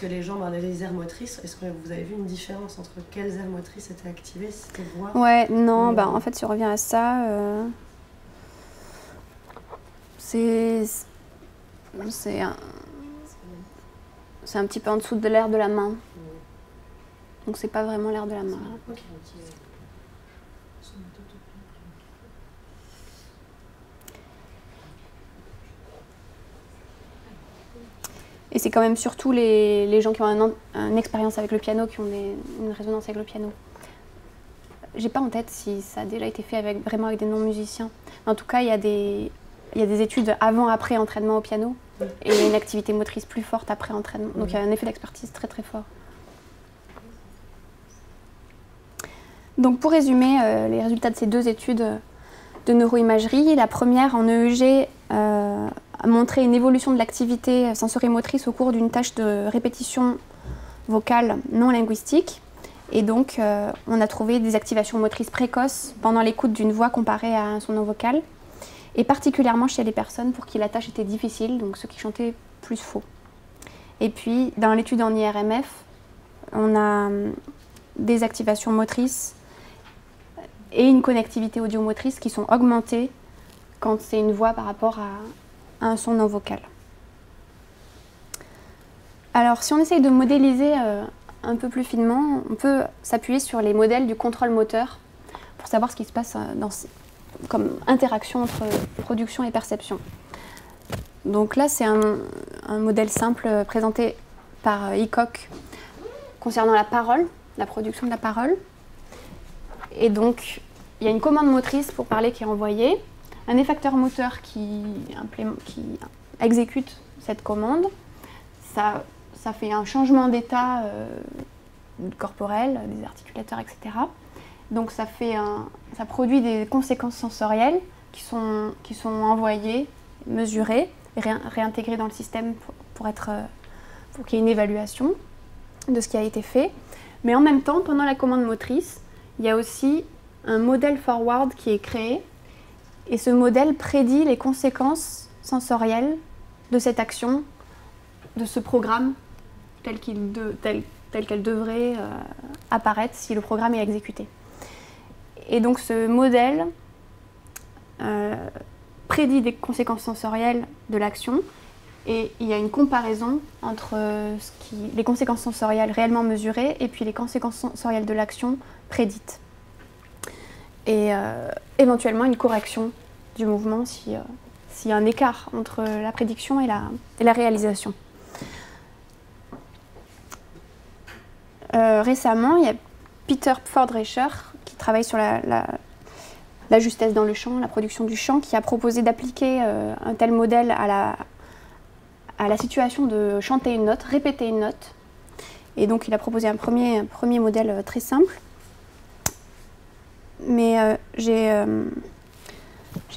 les gens, les aires motrices, est-ce que vous avez vu une différence entre quelles aires motrices étaient activées, si c'était voix? Ouais, non, en fait, si on revient à ça, c'est un petit peu en dessous de l'air de la main. Donc c'est pas vraiment l'air de la main. Okay. Et c'est quand même surtout les gens qui ont une expérience avec le piano, qui ont une résonance avec le piano. J'ai pas en tête si ça a déjà été fait vraiment avec des non-musiciens. En tout cas, il y a des études avant-après entraînement au piano et une activité motrice plus forte après entraînement. Donc il y a un effet d'expertise très très fort. Donc pour résumer les résultats de ces deux études de neuroimagerie, la première en EEG a montré une évolution de l'activité sensorimotrice au cours d'une tâche de répétition vocale non linguistique. Et donc on a trouvé des activations motrices précoces pendant l'écoute d'une voix comparée à un son non vocal, et particulièrement chez les personnes pour qui la tâche était difficile, donc ceux qui chantaient plus faux. Et puis dans l'étude en IRMF, on a des activations motrices et une connectivité audiomotrice qui sont augmentées quand c'est une voix par rapport à un son non vocal. Alors si on essaye de modéliser un peu plus finement, on peut s'appuyer sur les modèles du contrôle moteur pour savoir ce qui se passe comme interaction entre production et perception. Donc là c'est un modèle simple présenté par Hickok concernant la parole, la production de la parole. Et donc, il y a une commande motrice pour parler qui est envoyée, un effecteur moteur qui exécute cette commande. Ça fait un changement d'état corporel, des articulateurs, etc. Donc, ça produit des conséquences sensorielles qui sont envoyées, mesurées, et réintégrées dans le système pour qu'il y ait une évaluation de ce qui a été fait. Mais en même temps, pendant la commande motrice, il y a aussi un modèle forward qui est créé, et ce modèle prédit les conséquences sensorielles de cette action, de ce programme, telle qu'elle devrait apparaître si le programme est exécuté. Et donc ce modèle prédit des conséquences sensorielles de l'action, et il y a une comparaison entre les conséquences sensorielles réellement mesurées et puis les conséquences sensorielles de l'action prédite. Et éventuellement une correction du mouvement s'il y a un écart entre la prédiction et la réalisation. Récemment, il y a Peter Pfordreicher qui travaille sur la justesse dans le chant, la production du chant, qui a proposé d'appliquer un tel modèle à la situation de chanter une note, répéter une note. Et donc il a proposé un premier modèle très simple. Mais j'ai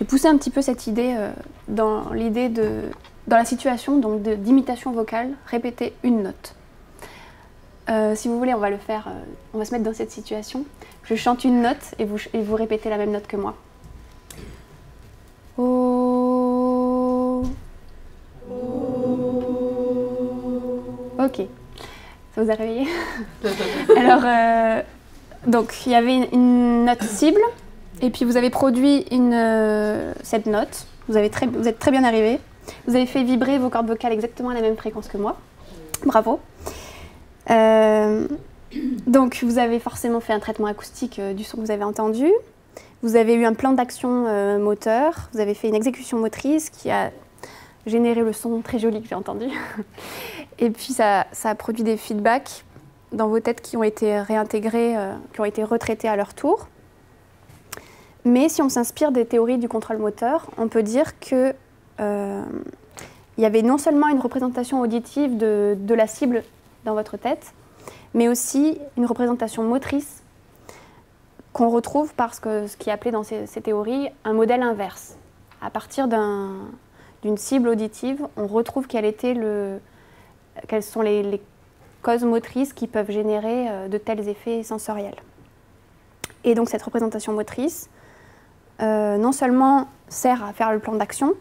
poussé un petit peu cette idée dans la situation d'imitation vocale, répéter une note. Si vous voulez, on va le faire, on va se mettre dans cette situation. Je chante une note et vous répétez la même note que moi. Oh. Ok. Ça vous a réveillé? Alors, donc, il y avait une note cible, et puis vous avez produit cette note. Vous êtes très bien arrivé. Vous avez fait vibrer vos cordes vocales exactement à la même fréquence que moi. Bravo. Donc, vous avez forcément fait un traitement acoustique du son que vous avez entendu. Vous avez eu un plan d'action moteur. Vous avez fait une exécution motrice qui a généré le son très joli que j'ai entendu. Et puis, ça a produit des feedbacks dans vos têtes qui ont été réintégrés, qui ont été retraités à leur tour. Mais si on s'inspire des théories du contrôle moteur, on peut dire que il y avait non seulement une représentation auditive de la cible dans votre tête, mais aussi une représentation motrice qu'on retrouve par ce qui est appelé dans ces théories un modèle inverse. À partir d'une cible auditive, on retrouve quelles sont les causes motrices qui peuvent générer de tels effets sensoriels. Et donc cette représentation motrice, non seulement sert à faire le plan d'action,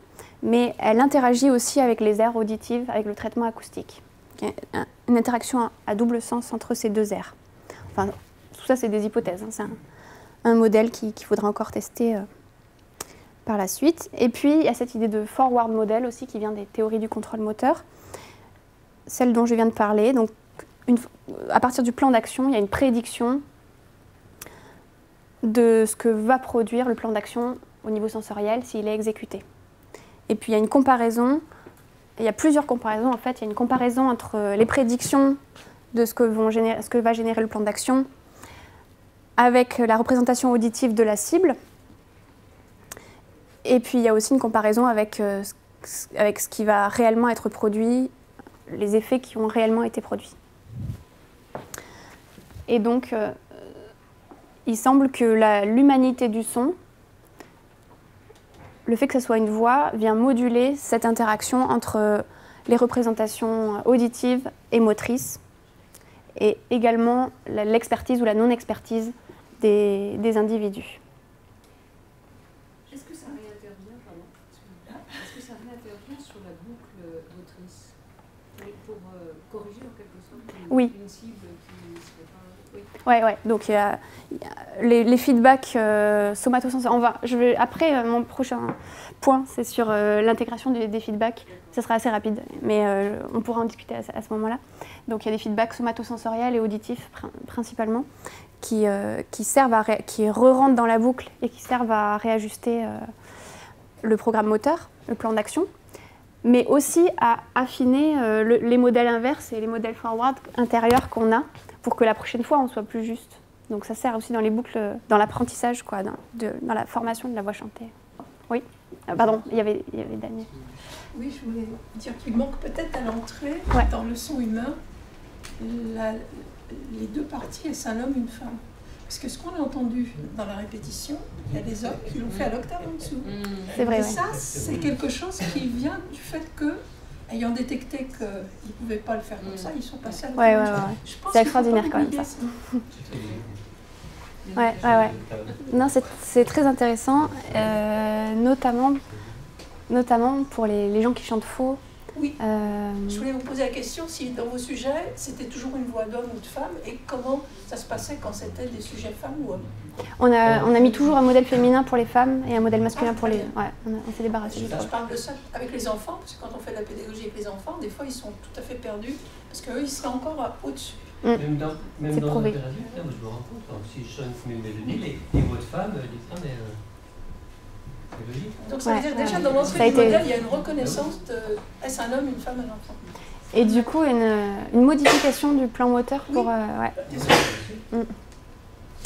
mais elle interagit aussi avec les aires auditives, avec le traitement acoustique. Il y a une interaction à double sens entre ces deux aires. Enfin, tout ça, c'est des hypothèses. Hein. C'est un modèle qu'il faudra encore tester par la suite. Et puis, il y a cette idée de forward model aussi qui vient des théories du contrôle moteur, celle dont je viens de parler. Donc, à partir du plan d'action, il y a une prédiction de ce que va produire le plan d'action au niveau sensoriel s'il est exécuté. Et puis il y a une comparaison, il y a plusieurs comparaisons en fait, il y a une comparaison entre les prédictions de ce que va générer le plan d'action avec la représentation auditive de la cible. Et puis il y a aussi une comparaison avec ce qui va réellement être produit, les effets qui ont réellement été produits. Et donc, il semble que l'humanité du son, le fait que ce soit une voix, vient moduler cette interaction entre les représentations auditives et motrices, et également l'expertise ou la non-expertise des individus. Est-ce que ça réintervient, est-ce que ça réintervient sur la boucle motrice pour corriger en quelque sorte une cible qui ne serait pas... Oui. Ouais. Donc il y a les feedbacks somatosensoriels. Après, mon prochain point, c'est sur l'intégration des feedbacks. Ça sera assez rapide, mais on pourra en discuter à ce moment-là. Donc il y a des feedbacks somatosensoriels et auditifs principalement qui re-rentrent dans la boucle et qui servent à réajuster le programme moteur, le plan d'action, mais aussi à affiner les modèles inverses et les modèles forward intérieurs qu'on a pour que la prochaine fois on soit plus juste. Donc ça sert aussi dans les boucles, dans l'apprentissage, quoi, dans la formation de la voix chantée. Oui. Pardon, il y avait Daniel. Oui, je voulais dire qu'il manque peut-être à l'entrée, dans le son humain, les deux parties, est-ce un homme, une femme? Parce que ce qu'on a entendu dans la répétition, il y a des hommes qui l'ont fait à l'octave en dessous. C'est vrai, et ça, c'est quelque chose qui vient du fait que, ayant détecté qu'ils ne pouvaient pas le faire comme ça, ils sont passés à l'octave. C'est extraordinaire quand même ça. Ouais. Non, c'est très intéressant, notamment pour les gens qui chantent faux. Oui. Je voulais vous poser la question si dans vos sujets, c'était toujours une voix d'homme ou de femme et comment ça se passait quand c'était des sujets femmes ou hommes. On a mis toujours un modèle féminin pour les femmes et un modèle masculin pour les... Ouais, on s'est débarrassé du tout. Je parle de ça avec les enfants, parce que quand on fait de la pédagogie avec les enfants, des fois ils sont tout à fait perdus parce qu'eux ils seraient encore au-dessus. Même dans l'opérative, je me rends compte, si je chante mes mélodies, les voix de femmes disent mais c'est logique. Donc ça veut dire déjà dans l'entrée du modèle, il y a une reconnaissance de est-ce un homme, une femme, un enfant. Et du coup, une modification du plan moteur pour...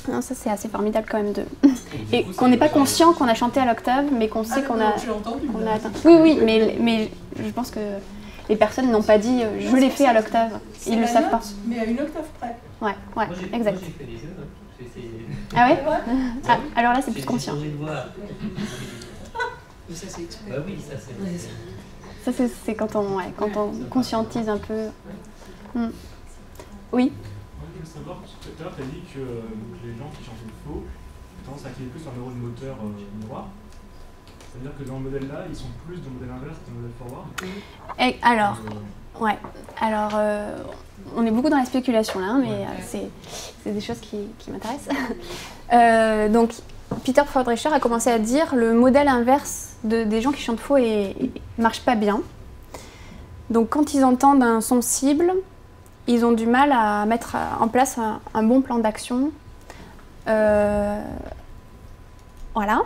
Non, ça c'est assez formidable quand même et qu'on n'est pas conscient qu'on a chanté à l'octave, mais qu'on sait qu'on a atteint. Oui, mais je pense que les personnes n'ont pas dit je l'ai fait à l'octave. Ils ne le savent pas. Mais à une octave près. Ouais, exact. Moi j'ai fait les deux. Ah ouais. Alors là c'est plus conscient. Mais ça c'est exprès. Bah oui, ça c'est... Ça c'est quand on conscientise un peu. Oui. Moi je veux savoir, tout à l'heure tu as dit que les gens qui chantent faux ont tendance à activer plus un neurone moteur miroir. C'est-à-dire que dans le modèle là, ils sont plus dans le modèle inverse que dans le modèle forward. Et alors, Ouais, alors on est beaucoup dans la spéculation là, mais c'est des choses qui m'intéressent. Donc Peter Fordrecher a commencé à dire le modèle inverse des gens qui chantent faux marche pas bien. Donc quand ils entendent un son cible, ils ont du mal à mettre en place un bon plan d'action. Voilà.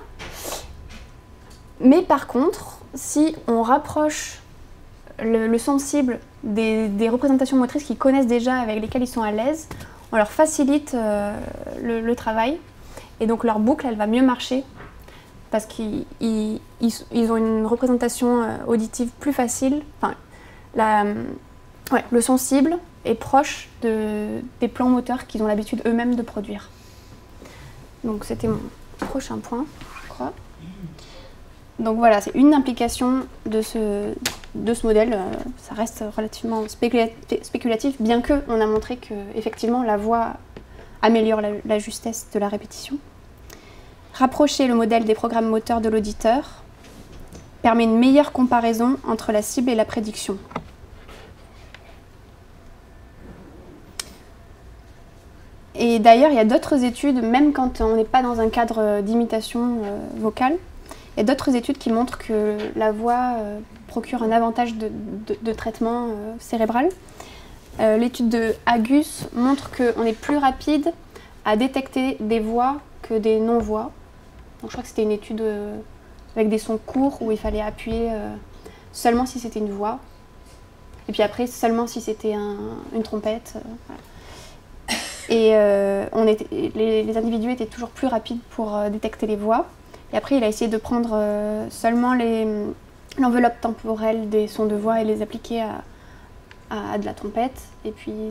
Mais par contre, si on rapproche le son cible des représentations motrices qu'ils connaissent déjà, avec lesquelles ils sont à l'aise, on leur facilite le travail. Et donc leur boucle, elle va mieux marcher parce qu'ils ont une représentation auditive plus facile. Enfin, le son cible est proche des plans moteurs qu'ils ont l'habitude eux-mêmes de produire. Donc c'était mon prochain point, je crois. Donc voilà, c'est une implication de ce modèle. Ça reste relativement spéculatif, bien qu'on a montré qu'effectivement la voix améliore la justesse de la répétition. Rapprocher le modèle des programmes moteurs de l'auditeur permet une meilleure comparaison entre la cible et la prédiction. Et d'ailleurs, il y a d'autres études, même quand on n'est pas dans un cadre d'imitation vocale, il y a d'autres études qui montrent que la voix procure un avantage de traitement cérébral. L'étude de Agus montre qu'on est plus rapide à détecter des voix que des non-voix. Donc, je crois que c'était une étude avec des sons courts où il fallait appuyer seulement si c'était une voix. Et puis après, seulement si c'était une trompette. Voilà. Et les individus étaient toujours plus rapides pour détecter les voix. Et après, il a essayé de prendre seulement l'enveloppe temporelle des sons de voix et les appliquer à de la trompette. Et puis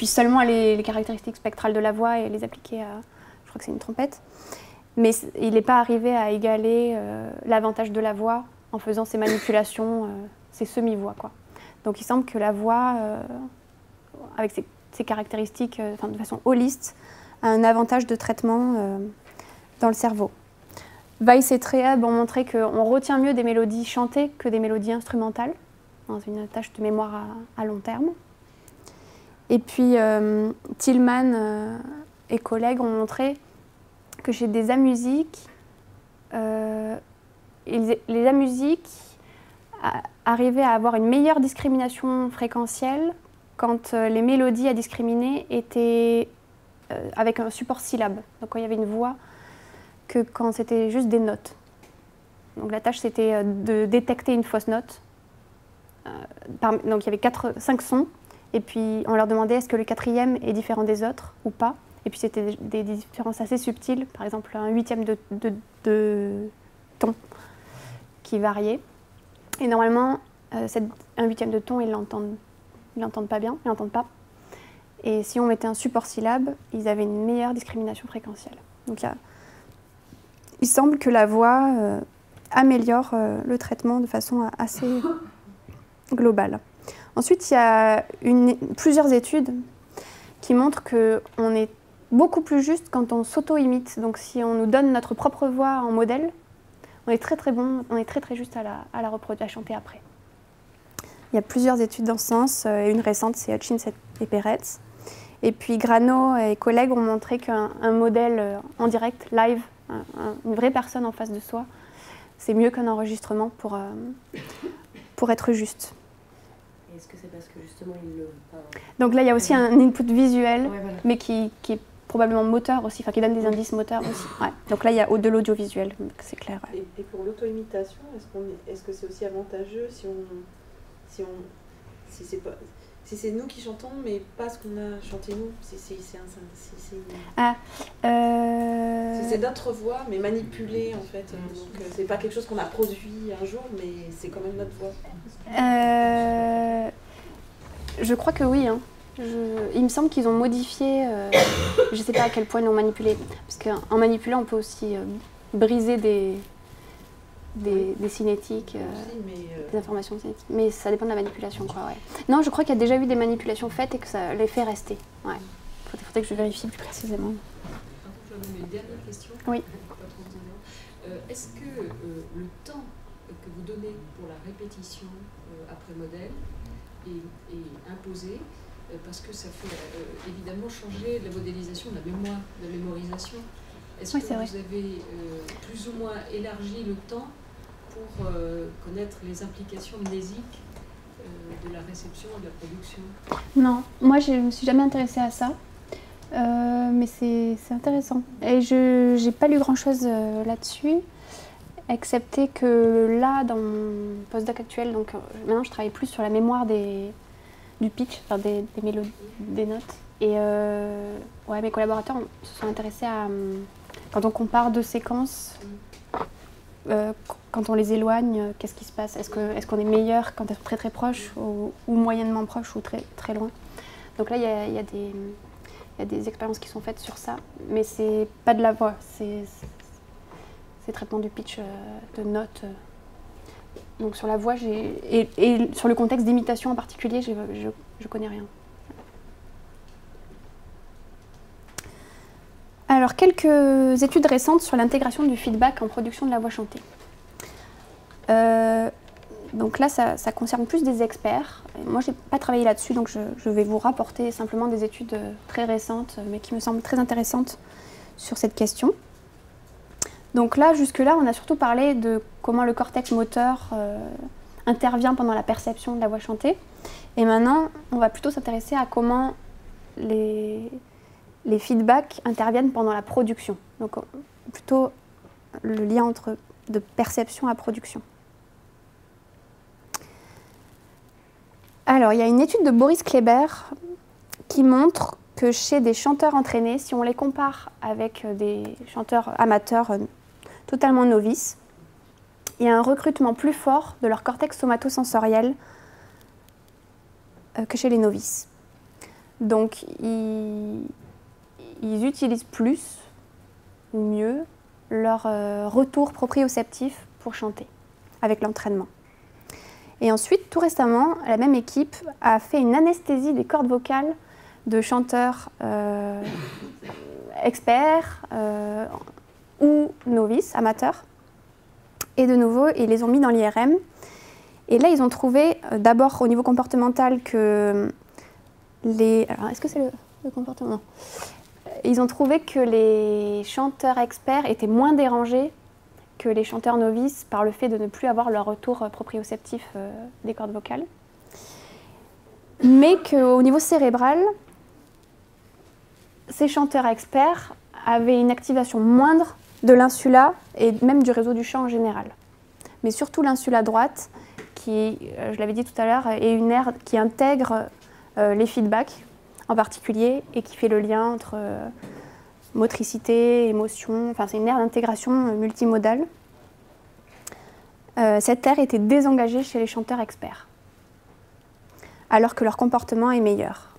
seulement les caractéristiques spectrales de la voix et les appliquer à, je crois que c'est une trompette. Mais il n'est pas arrivé à égaler l'avantage de la voix en faisant ces manipulations, ces semi-voix, quoi. Donc il semble que la voix, avec ses caractéristiques de façon holiste, a un avantage de traitement dans le cerveau. Weiss et Treheb ont montré qu'on retient mieux des mélodies chantées que des mélodies instrumentales, dans une tâche de mémoire à long terme. Et puis Tillman et collègues ont montré que chez des amusiques, les amusiques arrivaient à avoir une meilleure discrimination fréquentielle quand les mélodies à discriminer étaient avec un support syllabe. Donc quand il y avait une voix, que quand c'était juste des notes. Donc la tâche, c'était de détecter une fausse note. Donc il y avait 5 sons, et puis on leur demandait est-ce que le 4e est différent des autres ou pas. Et puis c'était des différences assez subtiles, par exemple un 8e de ton qui variait. Et normalement, un 8e de ton, ils l'entendent pas bien, ils l'entendent pas. Et si on mettait un support syllabe, ils avaient une meilleure discrimination fréquentielle. Donc il semble que la voix améliore le traitement de façon assez globale. Ensuite, il y a plusieurs études qui montrent qu'on est beaucoup plus juste quand on s'auto-imite. Donc si on nous donne notre propre voix en modèle, on est très très bon, on est très très juste à la reproduire, à chanter après. Il y a plusieurs études dans ce sens. Une récente, c'est Hutchins et Peretz. Et puis Grano et collègues ont montré qu'un modèle en direct, live, une vraie personne en face de soi, c'est mieux qu'un enregistrement pour être juste. Est-ce que c'est parce que justement il le... Donc là, il y a aussi un input visuel, ouais, voilà, mais qui est probablement moteur aussi, enfin qui donne des indices moteurs aussi. Ouais. Donc là, il y a de l'audiovisuel, c'est clair. Ouais. Et pour l'auto-imitation, est-ce que c'est aussi avantageux si c'est nous qui chantons, mais pas ce qu'on a chanté nous, si c'est notre voix, mais manipulée en fait. Donc c'est pas quelque chose qu'on a produit un jour, mais c'est quand même notre voix. Je crois que oui. Hein. Il me semble qu'ils ont modifié, je sais pas à quel point ils l'ont manipulé, parce qu'en manipulant, on peut aussi briser des cinétiques, des informations cinétiques. Mais ça dépend de la manipulation, quoi, ouais. Non, je crois qu'il y a déjà eu des manipulations faites et que ça les fait rester. Ouais. Faudrait que je vérifie plus précisément. J'avais une dernière question. Oui. Est-ce que le temps que vous donnez pour la répétition après modèle est imposée parce que ça fait évidemment changer la modélisation de la mémoire, de la mémorisation. Est-ce que vous avez plus ou moins élargi le temps pour connaître les implications mnésiques de la réception et de la production? Non, moi je ne me suis jamais intéressée à ça, mais c'est intéressant. Et je n'ai pas lu grand-chose là-dessus, excepté que là, dans mon postdoc actuel, donc maintenant je travaille plus sur la mémoire du pitch, enfin des mélodies, des notes. Et ouais, mes collaborateurs se sont intéressés à, quand on compare deux séquences, quand on les éloigne, qu'est-ce qui se passe? Est-ce qu'on est meilleur quand elles sont très très proches ou moyennement proches ou très très loin? Donc là, il y a des expériences qui sont faites sur ça, mais c'est pas de la voix, c'est traitement du pitch, de notes. Donc sur la voix, et sur le contexte d'imitation en particulier, je connais rien. Alors, quelques études récentes sur l'intégration du feedback en production de la voix chantée. Donc là, ça concerne plus des experts. Moi, je n'ai pas travaillé là-dessus, donc je vais vous rapporter simplement des études très récentes, mais qui me semblent très intéressantes sur cette question. Donc là, jusque-là, on a surtout parlé de comment le cortex moteur intervient pendant la perception de la voix chantée. Et maintenant, on va plutôt s'intéresser à comment les feedbacks interviennent pendant la production. Donc plutôt le lien entre de perception à production. Alors, il y a une étude de Boris Kleber qui montre que chez des chanteurs entraînés, si on les compare avec des chanteurs amateurs totalement novices, il y a un recrutement plus fort de leur cortex somatosensoriel que chez les novices. Donc, ils utilisent plus ou mieux leur retour proprioceptif pour chanter avec l'entraînement. Et ensuite, tout récemment, la même équipe a fait une anesthésie des cordes vocales de chanteurs experts ou novices, amateurs. Et de nouveau, ils les ont mis dans l'IRM. Et là, ils ont trouvé, d'abord au niveau comportemental, que les... Alors, est-ce que c'est le comportement? Non. Ils ont trouvé que les chanteurs experts étaient moins dérangés que les chanteurs novices par le fait de ne plus avoir leur retour proprioceptif des cordes vocales. Mais qu'au niveau cérébral, ces chanteurs experts avaient une activation moindre de l'insula et même du réseau du chant en général. Mais surtout l'insula droite, qui, je l'avais dit tout à l'heure, est une aire qui intègre les feedbacks en particulier et qui fait le lien entre motricité, émotion, enfin c'est une aire d'intégration multimodale. Cette aire était désengagée chez les chanteurs experts, alors que leur comportement est meilleur.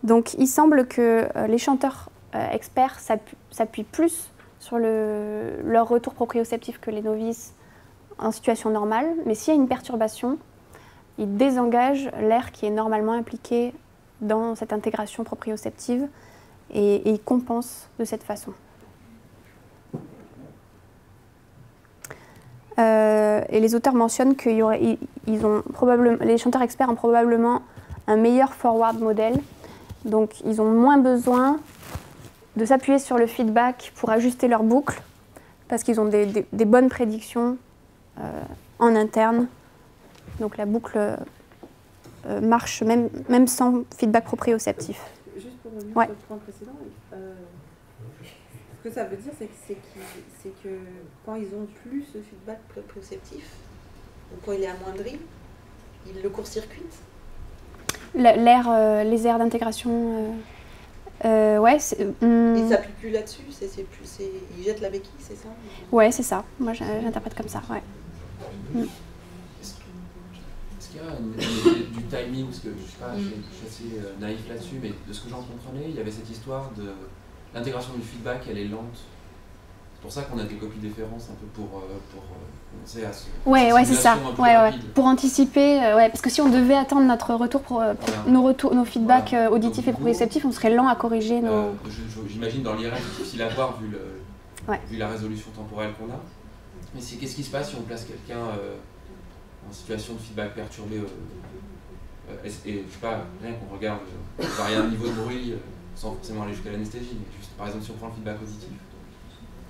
Donc il semble que les chanteurs experts s'appuient plus sur leur retour proprioceptif que les novices en situation normale, mais s'il y a une perturbation, ils désengagent l'aire qui est normalement impliquée dans cette intégration proprioceptive et ils compensent de cette façon. Et les auteurs mentionnent que les chanteurs experts ont probablement un meilleur forward model, donc ils ont moins besoin de s'appuyer sur le feedback pour ajuster leur boucle, parce qu'ils ont des bonnes prédictions en interne, donc la boucle marche même sans feedback proprioceptif. Juste pour revenir sur le point précédent, ce que ça veut dire, c'est que quand ils ont plus ce feedback proprioceptif, ou quand il est amoindri, ils le court-circuitent. Les aires d'intégration, ouais. Ils s'appuient plus là-dessus, ils jettent la béquille, c'est ça? Ouais, c'est ça. Moi, j'interprète comme ça, ouais. Est-ce qu'il y a du timing, parce que je sais pas, je suis assez naïf là-dessus, mais de ce que j'en comprenais, il y avait cette histoire de l'intégration du feedback, elle est lente. C'est pour ça qu'on a des copies déférences un peu pour commencer à se... Ouais, c'est ça. Ouais. Pour anticiper, parce que si on devait attendre notre retour nos feedbacks auditifs et proprioceptifs, on serait lent à corriger nos... J'imagine dans l'IRM, c'est difficile à voir vu la résolution temporelle qu'on a. Mais qu'est-ce qui se passe si on place quelqu'un en situation de feedback perturbé et je sais pas, rien qu'on regarde, varier un niveau de bruit sans forcément aller jusqu'à l'anesthésie, mais juste par exemple si on prend le feedback auditif.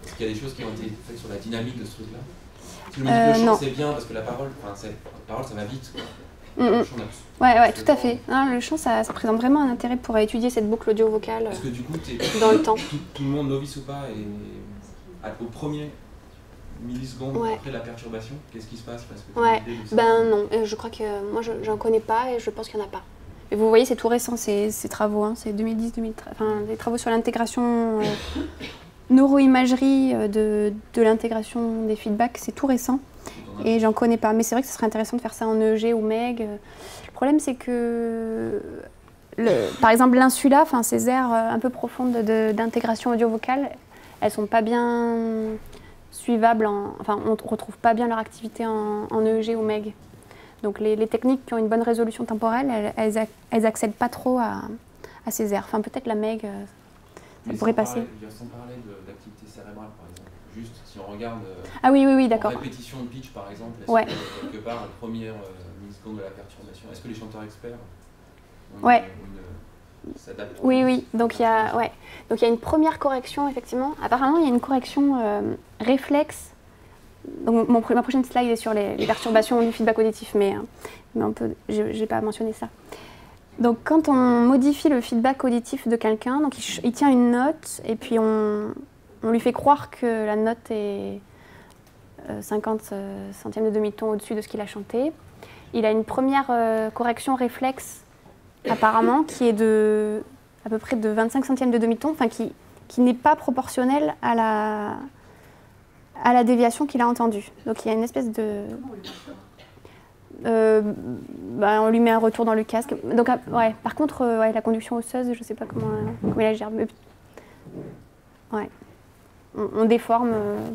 Est-ce qu'il y a des choses qui ont été faites sur la dynamique de ce truc-là? Parce que je me dis que le chant c'est bien parce que la parole ça va vite. Ouais, tout à fait. Non, le chant ça présente vraiment un intérêt pour étudier cette boucle audio-vocale parce que du coup, dans le temps. Tout le monde, novice ou pas, et au premier millisecondes après la perturbation, qu'est-ce qui se passe parce que non, je crois que moi j'en connais pas et je pense qu'il n'y en a pas. Et vous voyez, c'est tout récent ces travaux, hein, c'est 2010-2013, enfin des travaux sur l'intégration neuroimagerie de l'intégration des feedbacks, c'est tout récent et j'en connais pas. Mais c'est vrai que ce serait intéressant de faire ça en EEG ou MEG. Le problème c'est que, par exemple l'insula, enfin ces aires un peu profondes d'intégration audio-vocale, elles sont pas bien suivables, enfin on ne retrouve pas bien leur activité en EEG ou MEG. Donc les techniques qui ont une bonne résolution temporelle, elles accèdent pas trop à ces aires. Enfin peut-être la MEG, ça pourrait passer. Sans parler d'activité cérébrale par exemple, juste si on regarde oui, d'accord. Répétition de pitch par exemple, est-ce que quelque part la première milliseconde de la perturbation, est-ce que les chanteurs experts s'adaptent? Oui, donc il y a une première correction effectivement. Apparemment il y a une correction réflexe. Donc ma prochaine slide est sur les perturbations du feedback auditif, mais j'ai pas mentionné ça. Donc quand on modifie le feedback auditif de quelqu'un, donc il tient une note et puis on lui fait croire que la note est 50 centièmes de demi-ton au-dessus de ce qu'il a chanté. Il a une première correction réflexe apparemment qui est à peu près de 25 centièmes de demi-ton, enfin qui n'est pas proportionnelle à la déviation qu'il a entendue. Donc il y a une espèce de... on lui met un retour dans le casque. Donc, par contre, la conduction osseuse, je ne sais pas comment il la gère. Mais... On déforme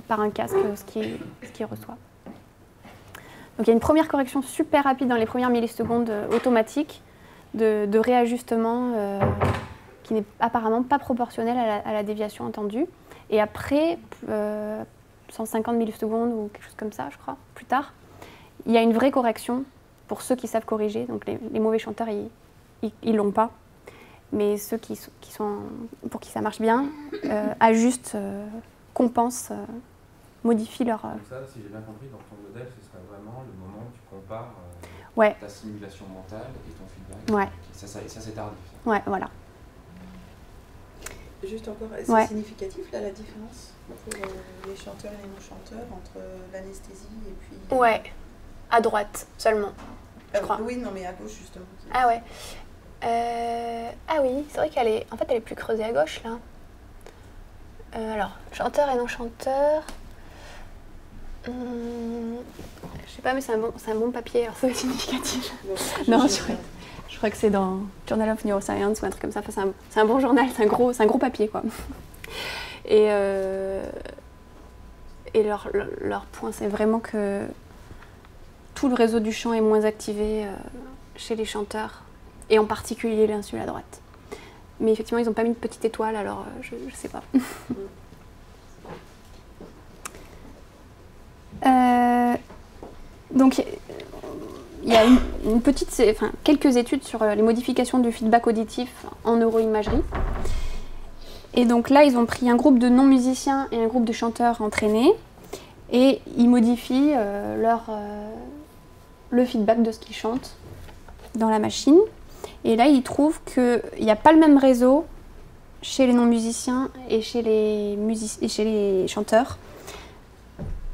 par un casque ce qu'il reçoit. Donc il y a une première correction super rapide dans les premières millisecondes automatique de réajustement qui n'est apparemment pas proportionnelle à la déviation entendue. Et après... 150 millisecondes ou quelque chose comme ça, je crois, plus tard, il y a une vraie correction pour ceux qui savent corriger. Donc les mauvais chanteurs, ils l'ont pas. Mais ceux pour qui ça marche bien, ajustent, compensent, modifient leur... Donc ça, si j'ai bien compris, dans ton modèle, ce serait vraiment le moment où tu compares ta simulation mentale et ton feedback. Ouais. Et ça c'est tardif. Ouais, voilà. Juste encore, c'est significatif là la différence pour les chanteurs et les non-chanteurs entre l'anesthésie et puis... Ouais, à droite seulement, je crois. Oui, non mais à gauche justement. Ah ouais. Oui, c'est vrai qu'elle est plus creusée à gauche là. Alors, chanteur et non-chanteur... je sais pas mais c'est un bon papier, alors ça va être significatif. Non, je crois que c'est dans Journal of Neuroscience ou un truc comme ça. Enfin, c'est un bon journal, c'est un gros papier, quoi. Et leur point, c'est vraiment que tout le réseau du chant est moins activé chez les chanteurs, et en particulier l'insula à droite. Mais effectivement, ils n'ont pas mis de petite étoile, alors je sais pas. Donc, il y a quelques études sur les modifications du feedback auditif en neuroimagerie. Et donc là, ils ont pris un groupe de non-musiciens et un groupe de chanteurs entraînés et ils modifient le feedback de ce qu'ils chantent dans la machine. Et là, ils trouvent qu'il n'y a pas le même réseau chez les non-musiciens et chez les chanteurs.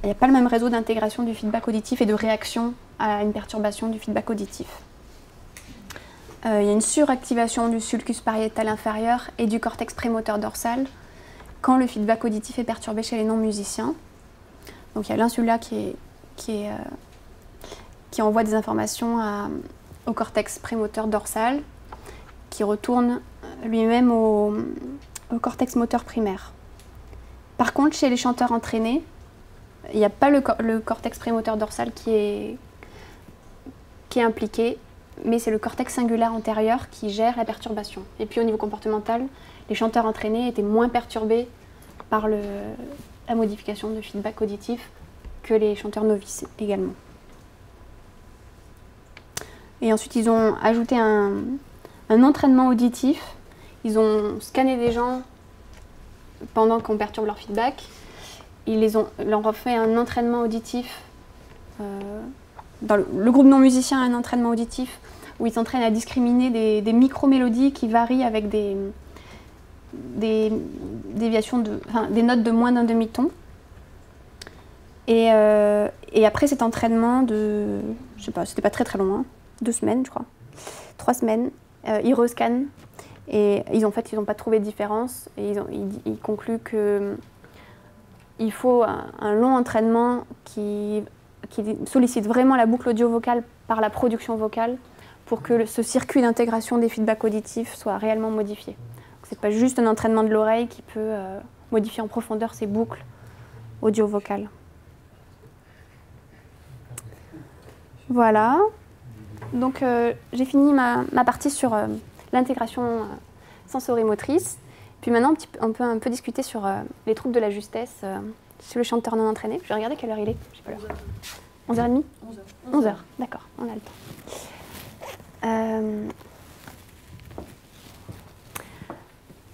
Il n'y a pas le même réseau d'intégration du feedback auditif et de réaction à une perturbation du feedback auditif. Il y a une suractivation du sulcus pariétal inférieur et du cortex prémoteur dorsal quand le feedback auditif est perturbé chez les non-musiciens. Donc il y a l'insula qui envoie des informations au cortex prémoteur dorsal qui retourne lui-même au cortex moteur primaire. Par contre, chez les chanteurs entraînés, il n'y a pas le cortex prémoteur dorsal qui est impliqué, mais c'est le cortex cingulaire antérieur qui gère la perturbation. Et puis au niveau comportemental, les chanteurs entraînés étaient moins perturbés par la modification de feedback auditif que les chanteurs novices également. Et ensuite, ils ont ajouté un entraînement auditif. Ils ont scanné des gens pendant qu'on perturbe leur feedback. Ils leur ont fait un entraînement auditif. Le groupe non-musicien a un entraînement auditif où ils s'entraînent à discriminer des micro-mélodies qui varient avec des déviations des notes de moins d'un demi-ton. Et après cet entraînement je sais pas, c'était pas très long, hein, 2 semaines, je crois, 3 semaines, ils rescannent et ils n'ont pas trouvé de différence et ils concluent qu'il faut un long entraînement qui sollicite vraiment la boucle audio-vocale par la production vocale pour que ce circuit d'intégration des feedbacks auditifs soit réellement modifié. Ce n'est pas juste un entraînement de l'oreille qui peut modifier en profondeur ces boucles audio-vocales. Voilà. Donc j'ai fini ma partie sur l'intégration sensorimotrice. Puis maintenant, on peut un peu discuter sur les troubles de la justesse chez le chanteur non entraîné. Je vais regarder quelle heure il est. J'ai pas l'heure. 11h30 11h, d'accord, on a le temps.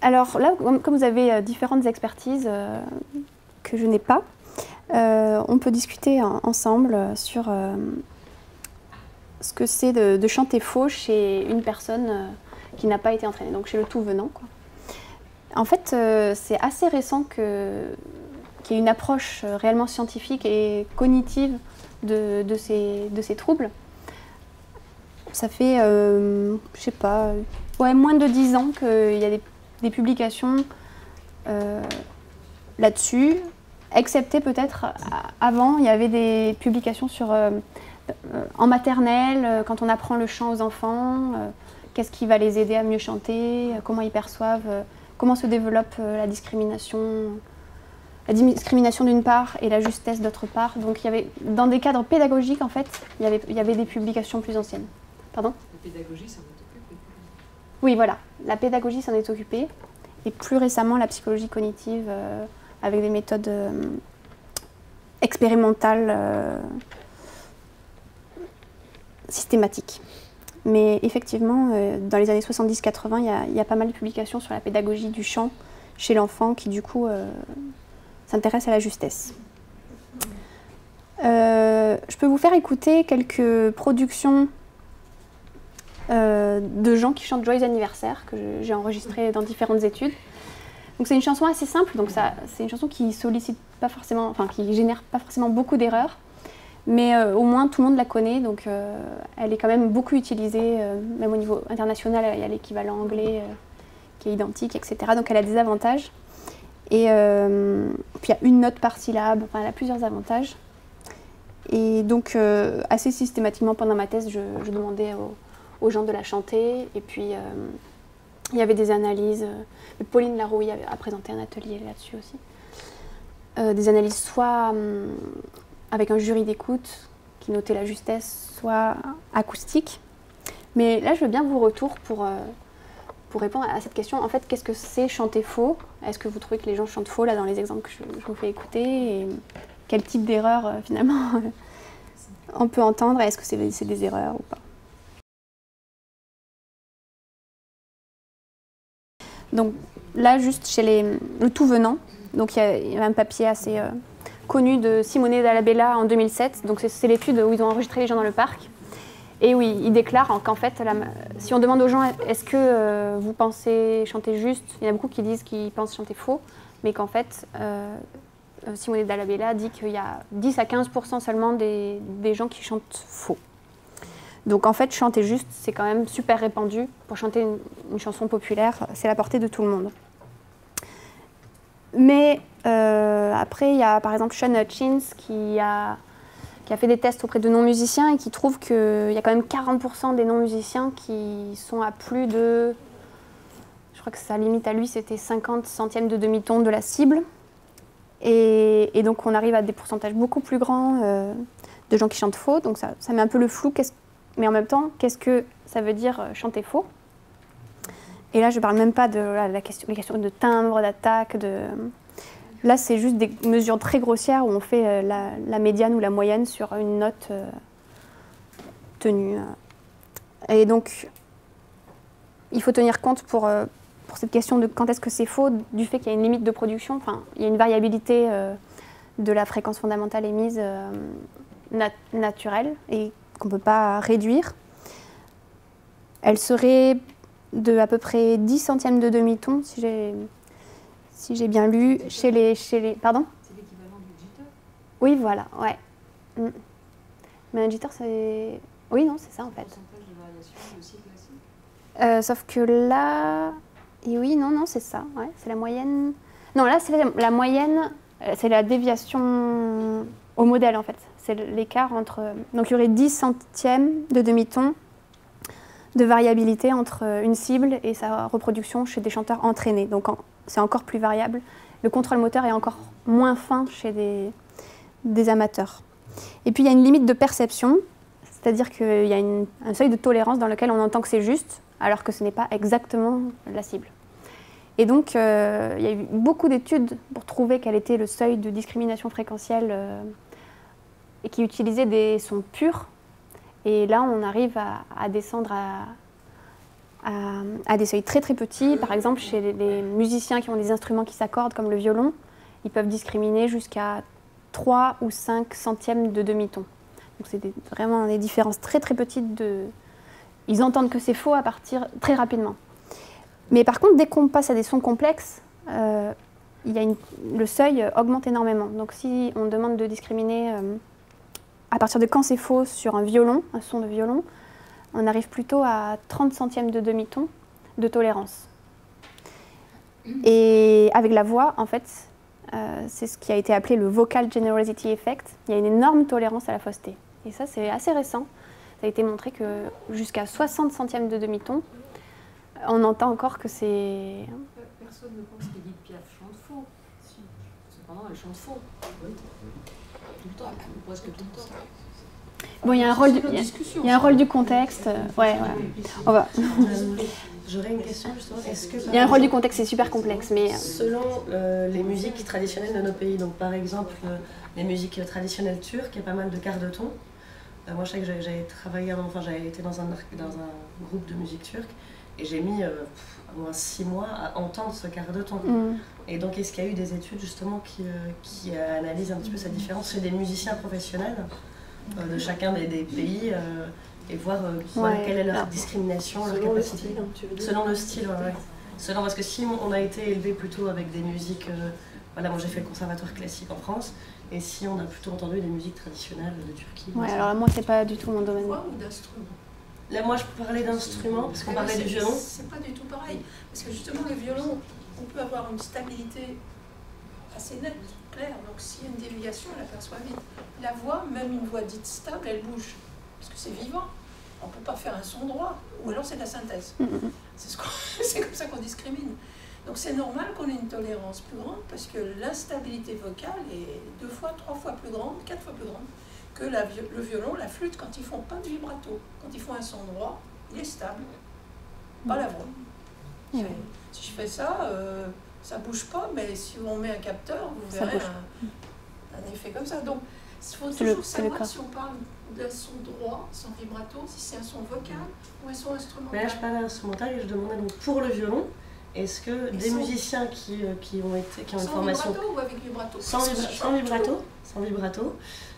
Alors là, comme vous avez différentes expertises que je n'ai pas, on peut discuter ensemble sur ce que c'est de chanter faux chez une personne qui n'a pas été entraînée, donc chez le tout venant, quoi. En fait, c'est assez récent qu'il y ait une approche réellement scientifique et cognitive de ces troubles. Ça fait, je sais pas, moins de 10 ans qu'il y a des publications là-dessus, excepté peut-être avant, il y avait des publications en maternelle, quand on apprend le chant aux enfants, qu'est-ce qui va les aider à mieux chanter, comment ils perçoivent, comment se développe la discrimination d'une part et la justesse d'autre part. Donc il y avait, dans des cadres pédagogiques en fait, il y avait des publications plus anciennes. Pardon ? La pédagogie s'en est occupée. Oui, voilà, la pédagogie s'en est occupée. Et plus récemment, la psychologie cognitive avec des méthodes expérimentales systématiques. Mais effectivement, dans les années 70-80, il y a pas mal de publications sur la pédagogie du chant chez l'enfant qui du coup s'intéresse à la justesse. Je peux vous faire écouter quelques productions de gens qui chantent Joyeux anniversaire que j'ai enregistrées dans différentes études. Donc c'est une chanson assez simple, donc c'est une chanson qui sollicite pas forcément, enfin qui génère pas forcément beaucoup d'erreurs, mais au moins tout le monde la connaît, donc elle est quand même beaucoup utilisée, même au niveau international, il y a l'équivalent anglais qui est identique, etc. Donc elle a des avantages. Et puis il y a une note par syllabe, enfin elle a plusieurs avantages. Et donc assez systématiquement pendant ma thèse, je demandais aux gens de la chanter, et puis il y avait des analyses. Pauline Larouille a présenté un atelier là-dessus aussi. Des analyses soit avec un jury d'écoute qui notait la justesse, soit acoustique. Mais là, je veux bien vos retours pour répondre à cette question. En fait, qu'est-ce que c'est chanter faux? Est-ce que vous trouvez que les gens chantent faux là dans les exemples que je vous fais écouter? Et quel type d'erreur finalement on peut entendre? Est-ce que c'est des erreurs ou pas? Donc là, juste chez le tout venant, donc il y a un papier assez connu de Simone Dalla Bella en 2007. Donc c'est l'étude où ils ont enregistré les gens dans le parc. Et oui, ils déclarent qu'en fait, si on demande aux gens est-ce que vous pensez chanter juste, il y en a beaucoup qui disent qu'ils pensent chanter faux, mais qu'en fait, Simone Dalla Bella dit qu'il y a 10 à 15% seulement des gens qui chantent faux. Donc en fait, chanter juste, c'est quand même super répandu. Pour chanter une chanson populaire, c'est la portée de tout le monde. Mais après, il y a par exemple Sean Hutchins qui a fait des tests auprès de non-musiciens et qui trouve qu'il y a quand même 40% des non-musiciens qui sont à plus de... Je crois que sa limite à lui, c'était 50 centièmes de demi-ton de la cible. Et donc on arrive à des pourcentages beaucoup plus grands de gens qui chantent faux. Donc ça met un peu le flou. Mais en même temps, qu'est-ce que ça veut dire chanter faux? Et là, je ne parle même pas de les questions de timbre, d'attaque, Là, c'est juste des mesures très grossières où on fait la médiane ou la moyenne sur une note tenue. Et donc, il faut tenir compte pour cette question de quand est-ce que c'est faux, du fait qu'il y a une limite de production. Enfin, il y a une variabilité de la fréquence fondamentale émise naturelle et qu'on ne peut pas réduire. Elle serait de à peu près 10 centièmes de demi-ton, si j'ai bien lu, chez les... Pardon ? C'est l'équivalent du jitter. Oui, voilà, ouais. Mais un jitter, c'est... Oui, non, c'est ça, en fait. Pourcentage de variation aussi classique. Sauf que là... Et oui, non, c'est ça, ouais, c'est la moyenne... Non, là, c'est la moyenne, c'est la déviation au modèle, en fait. C'est l'écart entre... Donc, il y aurait 10 centièmes de demi-ton de variabilité entre une cible et sa reproduction chez des chanteurs entraînés. Donc, c'est encore plus variable. Le contrôle moteur est encore moins fin chez des amateurs. Et puis, il y a une limite de perception, c'est-à-dire qu'il y a un seuil de tolérance dans lequel on entend que c'est juste, alors que ce n'est pas exactement la cible. Et donc, il y a eu beaucoup d'études pour trouver quel était le seuil de discrimination fréquentielle et qui utilisait des sons purs. Et là, on arrive à descendre à des seuils très très petits. Par exemple, chez les musiciens qui ont des instruments qui s'accordent, comme le violon, ils peuvent discriminer jusqu'à 3 ou 5 centièmes de demi-ton. Donc c'est vraiment des différences très très petites. Ils entendent que c'est faux à partir très rapidement. Mais par contre, dès qu'on passe à des sons complexes, le seuil augmente énormément. Donc si on demande de discriminer à partir de quand c'est faux sur un violon, un son de violon, on arrive plutôt à 30 centièmes de demi-ton de tolérance. Et avec la voix, en fait, c'est ce qui a été appelé le Vocal Generosity Effect. Il y a une énorme tolérance à la fausseté. Et ça, c'est assez récent. Ça a été montré que jusqu'à 60 centièmes de demi-ton, on entend encore que c'est... Personne ne pense qu'Edith Piaf chante faux. Si. Cependant, elle chante faux. Tout le temps, presque tout le temps. Bon, il y a un rôle du contexte. Ouais. On va. J'aurais une question justement. Il y a un rôle du contexte, c'est super complexe, mais... Selon les musiques traditionnelles de nos pays, donc par exemple les musiques traditionnelles turques, il y a pas mal de quarts de ton. Moi, je sais que j'avais travaillé, j'avais été dans un groupe de musique turque et j'ai mis au moins 6 mois à entendre ce quart de ton. Et donc, est-ce qu'il y a eu des études justement qui analysent un petit peu cette différence chez des musiciens professionnels de chacun des pays et voir quelle est leur discrimination, leur capacité. Selon le style, ouais. Selon, parce que si on a été élevé plutôt avec des musiques, moi j'ai fait le conservatoire classique en France, et si on a plutôt entendu des musiques traditionnelles de Turquie. Ouais, alors moi c'est pas du tout mon domaine. Ou d'instruments. Là, moi je parlais d'instruments, parce qu'on parlait du violon. C'est pas du tout pareil, parce que justement le violon, on peut avoir une stabilité assez nette, claire, donc s'il y a une déviation, on l'aperçoit vite. La voix, même une voix dite stable, elle bouge, parce que c'est vivant. On ne peut pas faire un son droit, ou alors c'est de la synthèse. C'est comme ça qu'on discrimine. Donc c'est normal qu'on ait une tolérance plus grande, parce que l'instabilité vocale est 2 fois, 3 fois plus grande, 4 fois plus grande que le violon, la flûte, quand ils font pas de vibrato. Quand ils font un son droit, il est stable, pas la voix. Si je fais ça, ça bouge pas, mais si on met un capteur, vous verrez un effet comme ça. Donc il faut toujours savoir si on parle d'un son droit, son vibrato, si c'est un son vocal ou un son instrumental. Mais là, je parlais instrumental et je demandais donc pour le violon, est-ce que des musiciens qui ont une formation... Sans vibrato ou avec vibrato? Sans vibrato.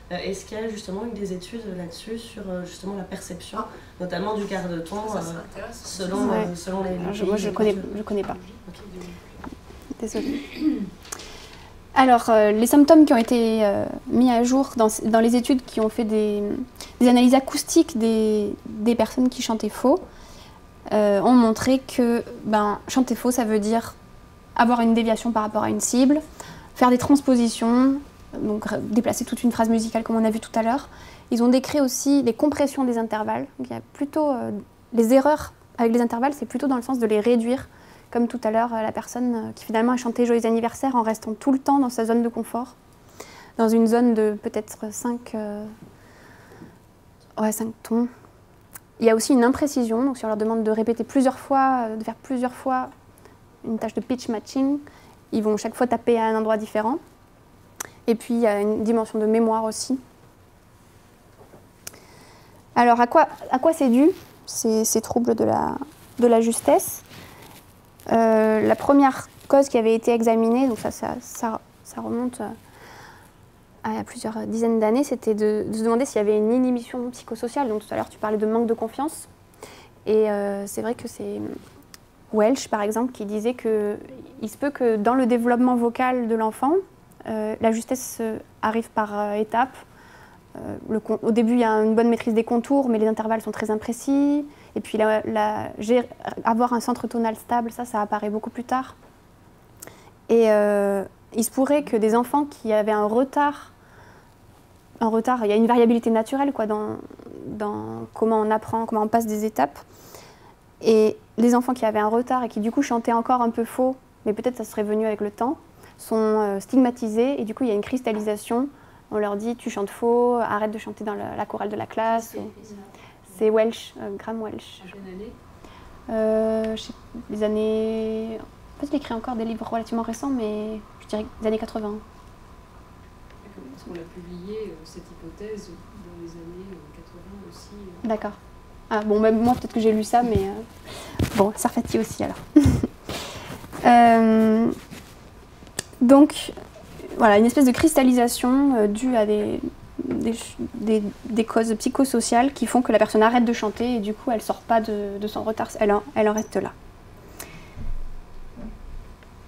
Est-ce qu'il y a justement eu des études là-dessus sur justement la perception, notamment du quart de ton, selon les pays? Moi, je connais pas. Okay. Désolée. Alors, les symptômes qui ont été mis à jour dans les études qui ont fait des analyses acoustiques des personnes qui chantaient faux ont montré que chanter faux, ça veut dire avoir une déviation par rapport à une cible, faire des transpositions, donc déplacer toute une phrase musicale comme on a vu tout à l'heure. Ils ont décrit aussi les compressions des intervalles. Donc, il y a plutôt les erreurs avec les intervalles, c'est plutôt dans le sens de les réduire. Comme tout à l'heure, la personne qui finalement a chanté Joyeux anniversaire en restant tout le temps dans sa zone de confort, dans une zone de peut-être 5 tons. Il y a aussi une imprécision, donc si on leur demande de répéter plusieurs fois, de faire plusieurs fois une tâche de pitch matching, Ils vont chaque fois taper à un endroit différent. Et puis, il y a une dimension de mémoire aussi. Alors, à quoi c'est dû, ces troubles de la justesse? La première cause qui avait été examinée, donc ça remonte à plusieurs dizaines d'années, c'était de se demander s'il y avait une inhibition psychosociale. Donc, tout à l'heure, tu parlais de manque de confiance. Et c'est vrai que c'est Welch, par exemple, qui disait qu'il se peut que dans le développement vocal de l'enfant, la justesse arrive par étapes. Au début, il y a une bonne maîtrise des contours, mais les intervalles sont très imprécis. Et puis, avoir un centre tonal stable, ça apparaît beaucoup plus tard. Et il se pourrait que des enfants qui avaient un retard, il y a une variabilité naturelle quoi, dans comment on apprend, comment on passe des étapes. Et les enfants qui avaient un retard et qui du coup chantaient encore un peu faux, mais peut-être ça serait venu avec le temps, sont stigmatisés et du coup il y a une cristallisation. On leur dit tu chantes faux, arrête de chanter dans la chorale de la classe. C'est Welch, Graham Welch. En quelle année Les années... En fait, il écrit encore des livres relativement récents, mais je dirais les années 80. Parce qu'on l'a publié, cette hypothèse, dans les années 80 aussi. D'accord. Ah, bon, même moi, peut-être que j'ai lu ça, mais... Bon, Sarfati aussi, alors. Donc, voilà, une espèce de cristallisation due à des causes psychosociales qui font que la personne arrête de chanter et du coup, elle ne sort pas de son retard, elle en reste là.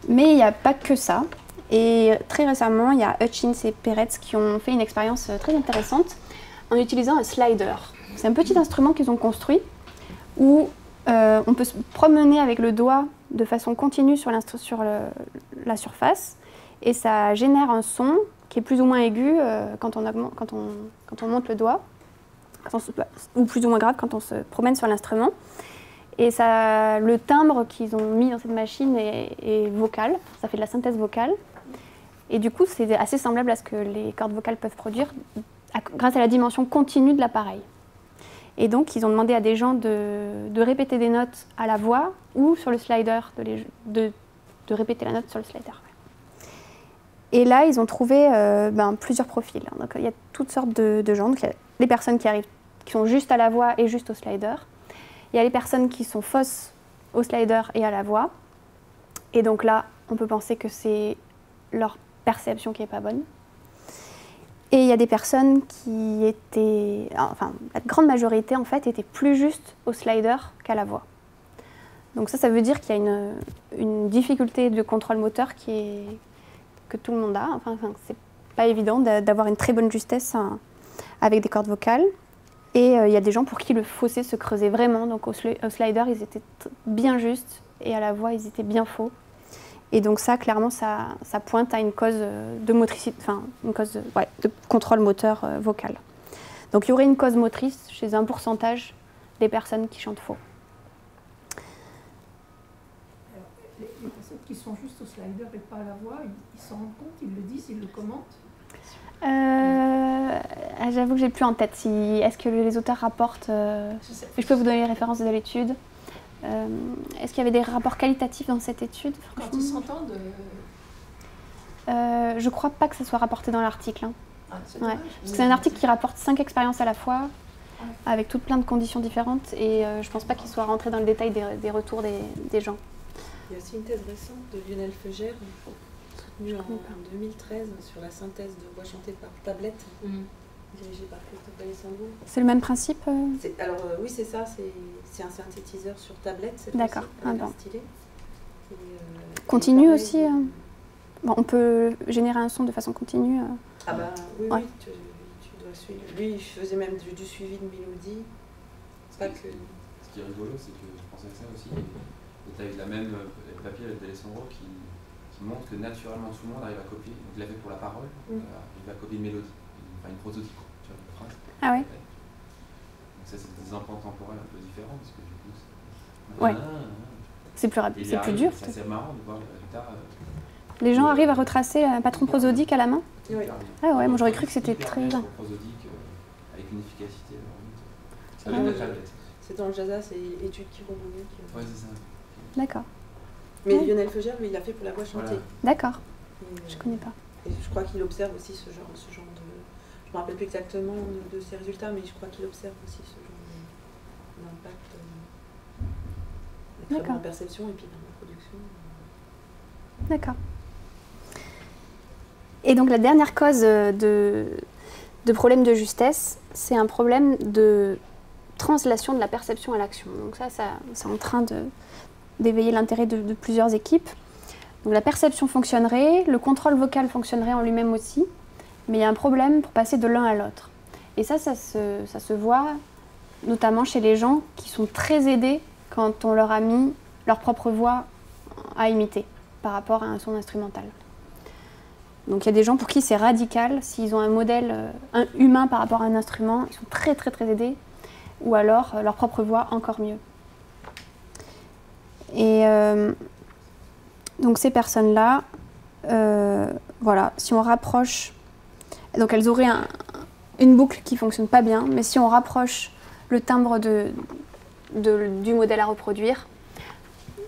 Mais il n'y a pas que ça. Et très récemment, il y a Hutchins et Peretz qui ont fait une expérience très intéressante en utilisant un slider. C'est un petit instrument qu'ils ont construit où on peut se promener avec le doigt de façon continue sur la surface et ça génère un son qui est plus ou moins aigu quand on monte le doigt, ou plus ou moins grave quand on se promène sur l'instrument. Et le timbre qu'ils ont mis dans cette machine est vocal, ça fait de la synthèse vocale. Et du coup, c'est assez semblable à ce que les cordes vocales peuvent produire grâce à la dimension continue de l'appareil. Et donc, ils ont demandé à des gens de répéter des notes à la voix ou sur le slider, de répéter la note sur le slider. Et là, ils ont trouvé plusieurs profils. Donc, il y a toutes sortes de gens. Donc, il y a les personnes qui sont juste à la voix et juste au slider. Il y a les personnes qui sont fausses au slider et à la voix. Et donc là, on peut penser que c'est leur perception qui n'est pas bonne. Et il y a des personnes qui étaient... Enfin, la grande majorité, en fait, était plus juste au slider qu'à la voix. Donc ça veut dire qu'il y a une difficulté de contrôle moteur que tout le monde a. Enfin c'est pas évident d'avoir une très bonne justesse avec des cordes vocales. Et il y a des gens pour qui le fossé se creusait vraiment. Donc au slider, ils étaient bien justes et à la voix, ils étaient bien faux. Et donc ça, clairement, ça pointe à une cause de motricité, enfin une cause de contrôle moteur vocal. Donc il y aurait une cause motrice chez un pourcentage des personnes qui chantent faux. Alors, les personnes qui sont juste au slider et pas à la voix, ils s'en rendent compte, ils le disent, ils le commentent. J'avoue que j'ai plus en tête. Est-ce que les auteurs rapportent... je peux vous donner les références de l'étude. Est-ce qu'il y avait des rapports qualitatifs dans cette étude? Quand ils s'entendent je crois pas que ça soit rapporté dans l'article. Hein. Ah, c'est Parce que c'est un article qui rapporte 5 expériences à la fois, avec toutes plein de conditions différentes, et je pense pas qu'il soit rentré dans le détail des retours des gens. Il y a aussi une thèse récente de Lionel Feugère, soutenue en 2013, sur la synthèse de voix chantée par tablette, dirigée par Christophe Alessandro. C'est le même principe Alors oui, c'est ça, c'est un synthétiseur sur tablette. D'accord. Avec un stylet. Continu aussi bon, on peut générer un son de façon continue. Ah bah oui, oui, tu dois suivre. Lui, il faisait même du suivi de mélodie. C'est pas que... Ce qui est rigolo, c'est que je pensais à ça aussi. Et tu as la même papier d'Alessandro qui montre que naturellement tout le monde arrive à copier. Donc il l'a fait pour la parole, il va copier une mélodie, enfin une prototype, tu vois, une phrase. Ah ouais. Donc ça, c'est des emprunts temporels un peu différents, parce que du coup, c'est plus rapide, c'est plus dur. C'est assez marrant de voir les résultats. Les gens arrivent à retracer un patron prosodique à la main? Oui. Ah ouais, moi j'aurais cru que c'était très... prosodique avec une efficacité. Ça vient de la tablette. C'est dans le jazz, c'est études chiromoniques. Ouais, c'est ça. D'accord. Mais Lionel Feuger, lui, il l'a fait pour la voix chantée. Voilà. D'accord, Et, je connais pas. Et je crois qu'il observe aussi ce genre de... Je me rappelle plus exactement de ses résultats, mais je crois qu'il observe aussi ce genre d'impact. D'accord. Dans la perception et puis dans la production. D'accord. Et donc la dernière cause de problème de justesse, c'est un problème de translation de la perception à l'action. Donc ça c'est en train d'éveiller l'intérêt de plusieurs équipes. Donc la perception fonctionnerait, le contrôle vocal fonctionnerait en lui-même aussi, mais il y a un problème pour passer de l'un à l'autre. Et ça se voit notamment chez les gens qui sont très aidés quand on leur a mis leur propre voix à imiter par rapport à un son instrumental. Donc il y a des gens pour qui c'est radical, s'ils ont un modèle humain par rapport à un instrument, ils sont très très très aidés, ou alors leur propre voix encore mieux. Et donc ces personnes-là, voilà, si on rapproche, donc elles auraient une boucle qui ne fonctionne pas bien, mais si on rapproche le timbre du modèle à reproduire,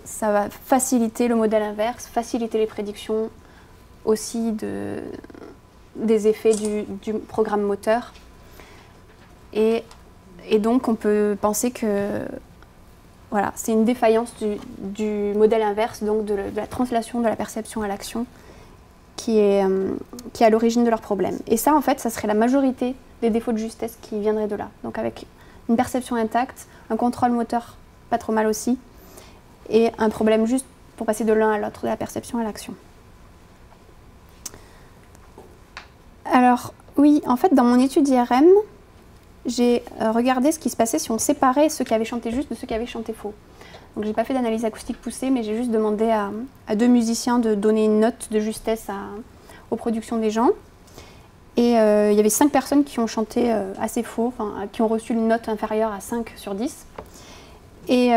ça va faciliter le modèle inverse, faciliter les prédictions aussi des effets du programme moteur. Et donc on peut penser que voilà, c'est une défaillance du modèle inverse, donc de la translation de la perception à l'action, qui est à l'origine de leur problème. Et ça, en fait, ça serait la majorité des défauts de justesse qui viendraient de là. Donc avec une perception intacte, un contrôle moteur pas trop mal aussi, et un problème juste pour passer de l'un à l'autre, de la perception à l'action. Alors, oui, en fait, dans mon étude IRM, j'ai regardé ce qui se passait si on séparait ceux qui avaient chanté juste de ceux qui avaient chanté faux. Donc, j'ai pas fait d'analyse acoustique poussée, mais j'ai juste demandé à 2 musiciens de donner une note de justesse aux productions des gens. Et il y avait 5 personnes qui ont chanté assez faux, qui ont reçu une note inférieure à 5 sur 10. Et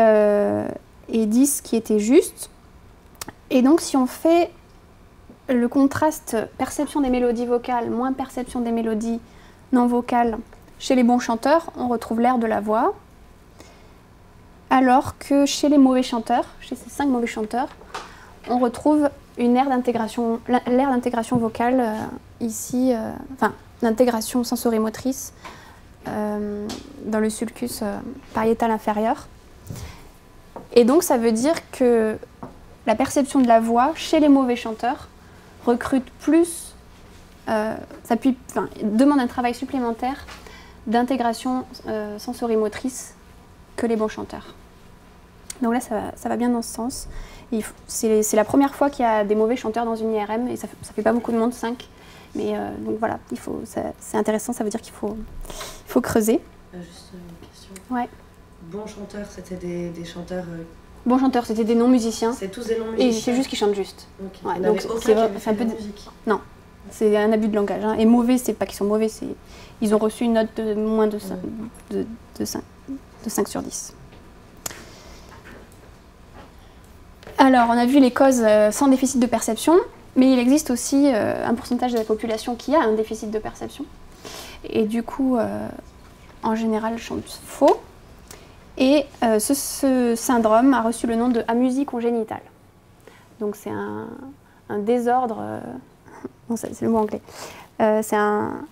10 qui étaient justes. Et donc, si on fait le contraste perception des mélodies vocales moins perception des mélodies non vocales chez les bons chanteurs, on retrouve l'air de la voix. Alors que chez les mauvais chanteurs, chez ces 5 mauvais chanteurs, on retrouve l'air d'intégration vocale ici, l'intégration sensorimotrice dans le sulcus pariétal inférieur. Et donc ça veut dire que la perception de la voix chez les mauvais chanteurs recrute plus, demande un travail supplémentaire d'intégration sensorimotrice que les bons chanteurs. Donc là, ça va bien dans ce sens. C'est la première fois qu'il y a des mauvais chanteurs dans une IRM, et ça fait pas beaucoup de monde, 5. Mais donc voilà, c'est intéressant, ça veut dire qu'il faut creuser. Juste une question. Ouais. Bons chanteurs, c'était des chanteurs... Bons chanteurs, c'était des non-musiciens. C'est tous des non-musiciens. Et c'est juste qu'ils chantent juste. Okay. Ouais, donc c'est un peu de musique. Non, c'est un abus de langage. Hein. Et mauvais, c'est pas qu'ils sont mauvais, ils ont reçu une note de moins de 5, de 5 sur 10. Alors, on a vu les causes sans déficit de perception, mais il existe aussi un pourcentage de la population qui a un déficit de perception. Et du coup, en général, chante faux. Et ce syndrome a reçu le nom de amusie congénitale. Donc c'est un désordre, c'est le mot anglais, c'est un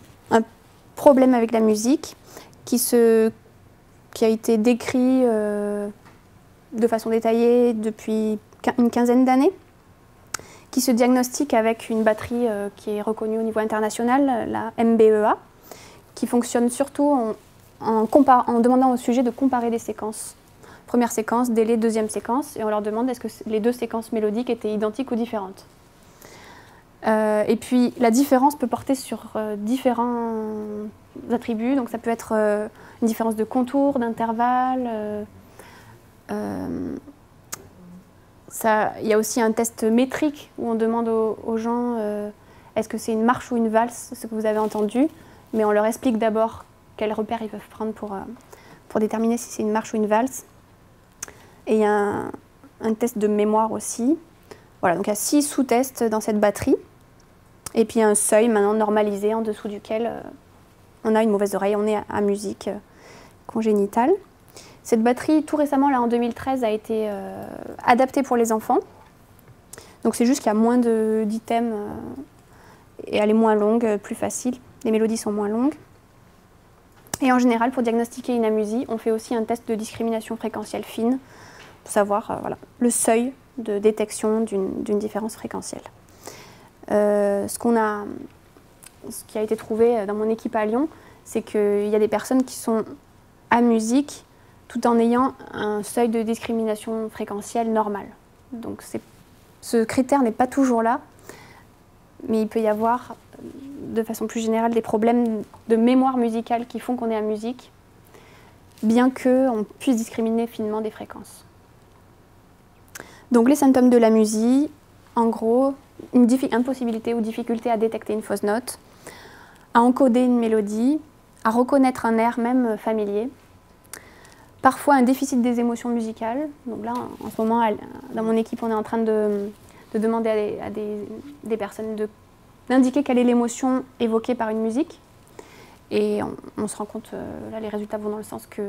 problème avec la musique qui a été décrit de façon détaillée depuis une quinzaine d'années, qui se diagnostique avec une batterie qui est reconnue au niveau international, la MBEA, qui fonctionne surtout en demandant au sujet de comparer des séquences. Première séquence, délai, deuxième séquence, et on leur demande est-ce que les 2 séquences mélodiques étaient identiques ou différentes. Et puis la différence peut porter sur différents attributs, donc ça peut être une différence de contour, d'intervalle. Il y a aussi un test métrique où on demande aux gens est-ce que c'est une marche ou une valse, ce que vous avez entendu, mais on leur explique d'abord quels repères ils peuvent prendre pour déterminer si c'est une marche ou une valse. Et il y a un test de mémoire aussi. Voilà, donc il y a 6 sous-tests dans cette batterie. Et puis un seuil maintenant normalisé en dessous duquel on a une mauvaise oreille, on est à musique congénitale. Cette batterie, tout récemment, là en 2013, a été adaptée pour les enfants. Donc c'est juste qu'il y a moins d'items et elle est moins longue, plus facile. Les mélodies sont moins longues. Et en général, pour diagnostiquer une amusie, on fait aussi un test de discrimination fréquentielle fine pour savoir voilà, le seuil de détection d'une différence fréquentielle. Ce qui a été trouvé dans mon équipe à Lyon, c'est qu'il y a des personnes qui sont amusiques tout en ayant un seuil de discrimination fréquentielle normal. Donc ce critère n'est pas toujours là, mais il peut y avoir de façon plus générale des problèmes de mémoire musicale qui font qu'on est amusique, bien qu'on puisse discriminer finement des fréquences. Donc les symptômes de l'amusie, en gros, une impossibilité ou difficulté à détecter une fausse note, à encoder une mélodie, à reconnaître un air même familier, parfois un déficit des émotions musicales. Donc là, en ce moment, dans mon équipe, on est en train de demander à des personnes d'indiquer quelle est l'émotion évoquée par une musique. Et on se rend compte, là les résultats vont dans le sens que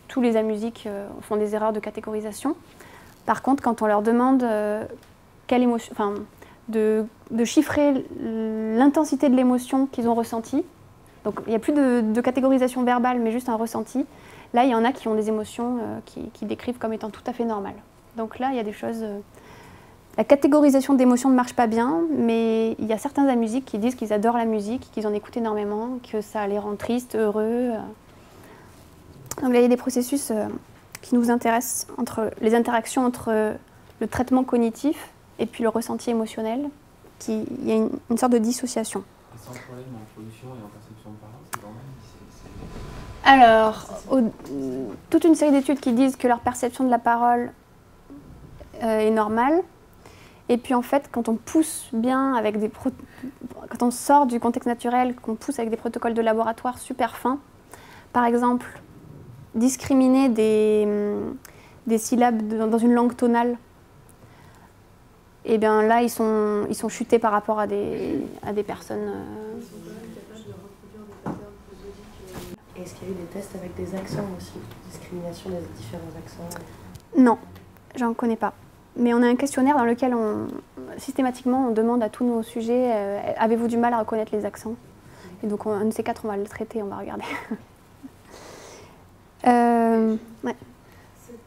tous les amusiques font des erreurs de catégorisation. Par contre, quand on leur demande quelle émotion, de chiffrer l'intensité de l'émotion qu'ils ont ressentie, donc il n'y a plus de catégorisation verbale, mais juste un ressenti, là il y en a qui ont des émotions qui décrivent comme étant tout à fait normales. Donc là il y a des choses... La catégorisation d'émotions ne marche pas bien, mais il y a certains amusiques qui disent qu'ils adorent la musique, qu'ils en écoutent énormément, que ça les rend tristes, heureux. Donc là, il y a des processus qui nous intéressent, les interactions entre le traitement cognitif et puis le ressenti émotionnel. Il y a une sorte de dissociation. Et sans problème en production et en perception de parole, c'est quand même... Alors, toute une série d'études qui disent que leur perception de la parole est normale. Et puis en fait, quand on pousse bien avec quand on sort du contexte naturel, qu'on pousse avec des protocoles de laboratoire super fins, par exemple, discriminer des syllabes dans une langue tonale, et bien là, ils sont chutés par rapport à des personnes... Est-ce qu'il y a eu des tests avec des accents aussi, discrimination des différents accents? Non, j'en connais pas. Mais on a un questionnaire dans lequel systématiquement on demande à tous nos sujets avez-vous du mal à reconnaître les accents? Et donc un de ces quatre, on va le traiter, on va regarder. Ouais. Cet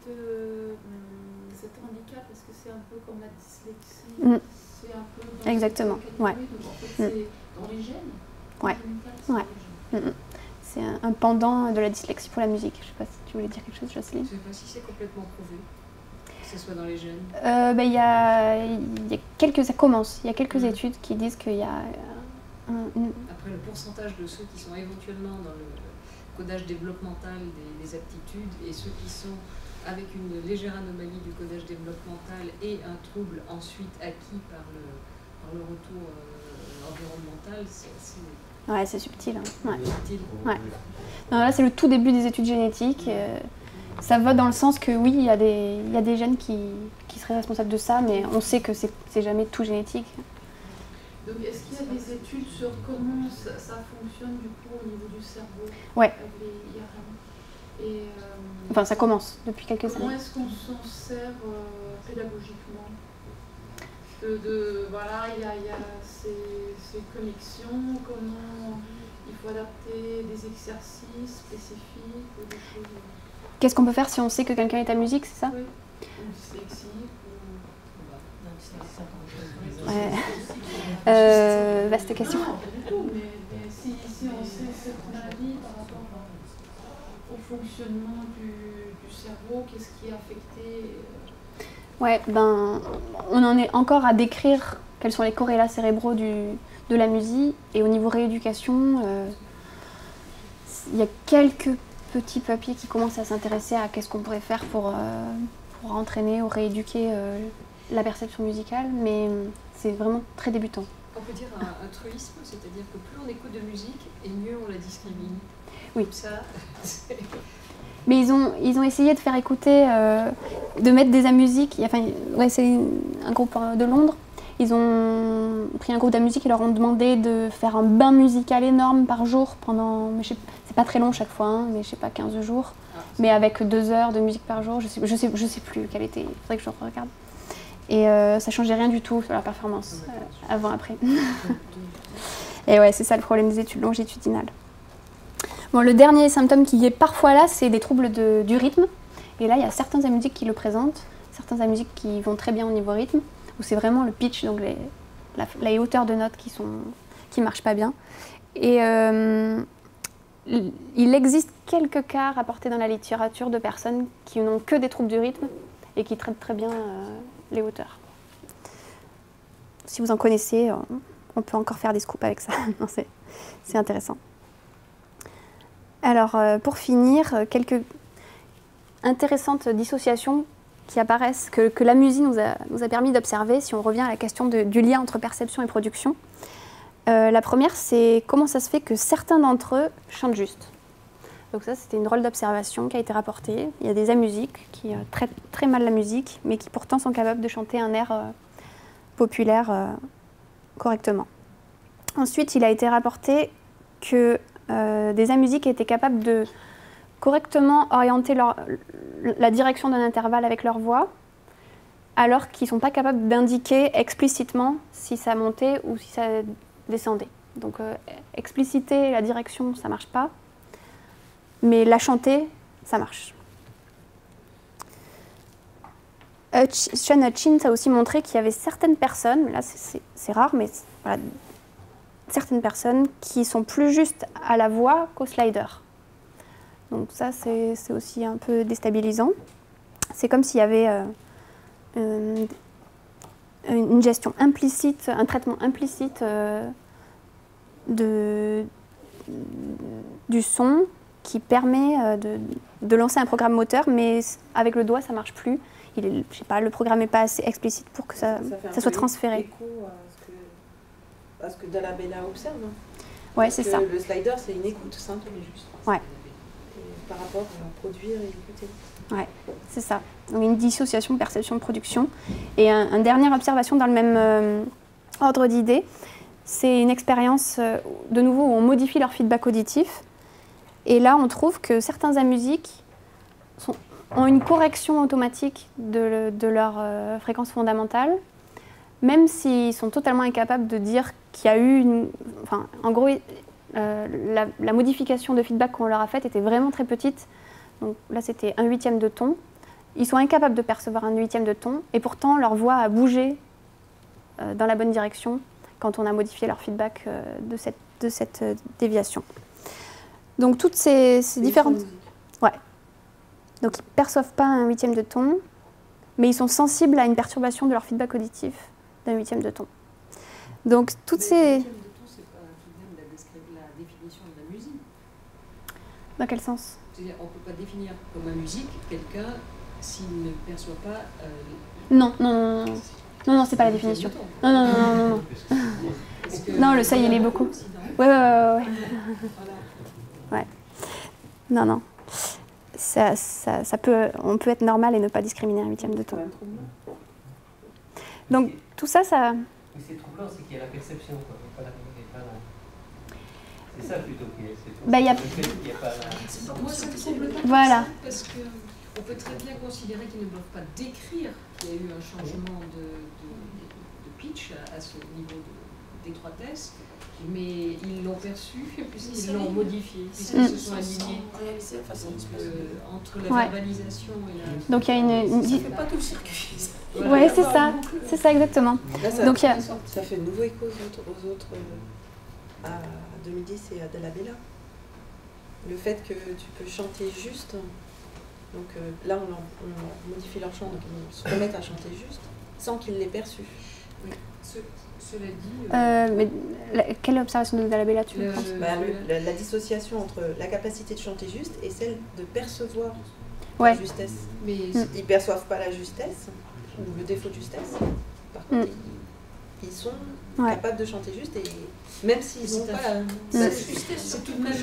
handicap, est-ce que c'est un peu comme la dyslexie? C'est un peu dans exactement, ouais. Donc, en fait, c'est dans les gènes? Ouais. Ouais. C'est un pendant de la dyslexie pour la musique. Je ne sais pas si tu voulais dire quelque chose, Jocelyne. Je ne sais pas si c'est complètement prouvé. Que ce soit dans les jeunes. Il y a ça commence. Il y a quelques études qui disent qu'il y a... Après, le pourcentage de ceux qui sont éventuellement dans le codage développemental des aptitudes et ceux qui sont avec une légère anomalie du codage développemental et un trouble ensuite acquis par le retour environnemental, c'est assez... Ouais, c'est subtil. Hein. Ouais. Subtil. Ouais. Non, là, c'est le tout début des études génétiques. Ça va dans le sens que oui, il y a des gènes qui seraient responsables de ça, mais on sait que c'est jamais tout génétique. Donc est-ce qu'il y a des études sur comment ça fonctionne du coup au niveau du cerveau? Ouais. Avec les IRM? Et, enfin, ça commence depuis quelques années. Comment est-ce qu'on s'en sert pédagogiquement? Voilà, il y a ces connexions, comment il faut adapter des exercices spécifiques ou des choses... Qu'est-ce qu'on peut faire si on sait que quelqu'un est amusique, c'est ça? Oui, ou dyslexique, Ouais. Vaste question. Non, pas du tout, mais si on sait ce qu'on a dit par rapport au fonctionnement du cerveau, qu'est-ce qui est affecté? Ouais, on en est encore à décrire quels sont les corrélats cérébraux de la musique. Et au niveau rééducation, il y a quelques petits papiers qui commencent à s'intéresser à qu'est-ce qu'on pourrait faire pour entraîner ou rééduquer la perception musicale, mais c'est vraiment très débutant. On peut dire un truisme, c'est-à-dire que plus on écoute de musique et mieux on la discrimine. Oui. Comme ça, mais ils ont essayé de faire écouter, de mettre des amusiques. Enfin, ouais, c'est un groupe de Londres. Ils ont pris un groupe d'amusique et leur ont demandé de faire un bain musical énorme par jour pendant, c'est pas très long chaque fois, hein, mais je sais pas, 15 jours. Mais avec 2 heures de musique par jour, je sais plus quelle était, il faudrait que je regarde. Et ça changeait rien du tout sur leur performance, avant-après. Et ouais, c'est ça le problème des études longitudinales. Bon, le dernier symptôme qui est parfois là, c'est des troubles du rythme. Et là, il y a certains amusiques qui le présentent, certains amusiques qui vont très bien au niveau rythme, où c'est vraiment le pitch, donc les hauteurs de notes qui marchent pas bien. Et il existe quelques cas rapportés dans la littérature de personnes qui n'ont que des troubles du rythme et qui traitent très bien les hauteurs. Si vous en connaissez, on peut encore faire des scoops avec ça. C'est intéressant. Alors, pour finir, quelques intéressantes dissociations qui apparaissent, que la musique nous a permis d'observer, si on revient à la question du lien entre perception et production. La première, c'est comment ça se fait que certains d'entre eux chantent juste. Donc ça, c'était une drôle d'observation qui a été rapportée. Il y a des amusiques qui traitent très mal la musique, mais qui pourtant sont capables de chanter un air populaire correctement. Ensuite, il a été rapporté que des amusiques étaient capables de correctement orienter la direction d'un intervalle avec leur voix, alors qu'ils ne sont pas capables d'indiquer explicitement si ça montait ou si ça descendait. Donc expliciter la direction, ça ne marche pas, mais la chanter, ça marche. Sean Hutchins a aussi montré qu'il y avait certaines personnes, là c'est rare, mais voilà, certaines personnes qui sont plus justes à la voix qu'au slider. Donc ça, c'est aussi un peu déstabilisant. C'est comme s'il y avait une gestion implicite, un traitement implicite du son qui permet de lancer un programme moteur, mais avec le doigt, ça ne marche plus. Je sais pas, le programme n'est pas assez explicite pour que ça soit transféré. Écho à ce que Dalabella observe. Ouais, c'est ça. Le slider, c'est une écoute simple et juste. Ouais. Par rapport à produire et écouter. Ouais, c'est ça. Donc une dissociation perception-production. Et une dernière observation dans le même ordre d'idées, c'est une expérience de nouveau où on modifie leur feedback auditif. Et là, on trouve que certains amusiques ont une correction automatique de leur fréquence fondamentale, même s'ils sont totalement incapables de dire qu'il y a eu enfin, en gros, la modification de feedback qu'on leur a faite était vraiment très petite. Donc là, c'était 1/8 de ton. Ils sont incapables de percevoir 1/8 de ton, et pourtant, leur voix a bougé dans la bonne direction quand on a modifié leur feedback de cette déviation. Donc toutes ces différentes... Ouais. Donc ils ne perçoivent pas 1/8 de ton, mais ils sont sensibles à une perturbation de leur feedback auditif d'1/8 de ton. Donc toutes ces... Dans quel sens? C'est-à-dire, on ne peut pas définir comme un musique quelqu'un s'il ne perçoit pas... Non, c'est pas la définition. Non. Non, le seuil, il est beaucoup. Ouais. Non. On peut être normal et ne pas discriminer 1/8 de ton. Donc, tout ça... Mais c'est troublant, c'est qu'il y a la perception, quoi. C'est ça plutôt qui est... Bah, il y a... Moi, ça me semble pas voilà. Parce qu'on peut très bien considérer qu'ils ne doivent pas décrire qu'il y a eu un changement de pitch à ce niveau d'étroitesse, mais ils l'ont perçu puisqu'ils l'ont modifié, puisqu'ils se sont alignés entre la verbalisation et la... Donc il y a une... Ça fait pas tout le circuit. Ouais, c'est ça exactement. Là, donc, ça fait de nouveau écho aux autres à 2010 et à Dalabella. Le fait que tu peux chanter juste, donc là on modifie leur chant, donc ils se remettent à chanter juste, sans qu'ils l'aient perçu. Oui. Cela dit... mais quelle observation de Dalabella tu penses? La dissociation entre la capacité de chanter juste et celle de percevoir la justesse. Mais ils ne perçoivent pas la justesse, ou le défaut de justesse. Par contre, ils sont capables de chanter juste, et même s'ils n'ont pas la justesse. C'est tout de même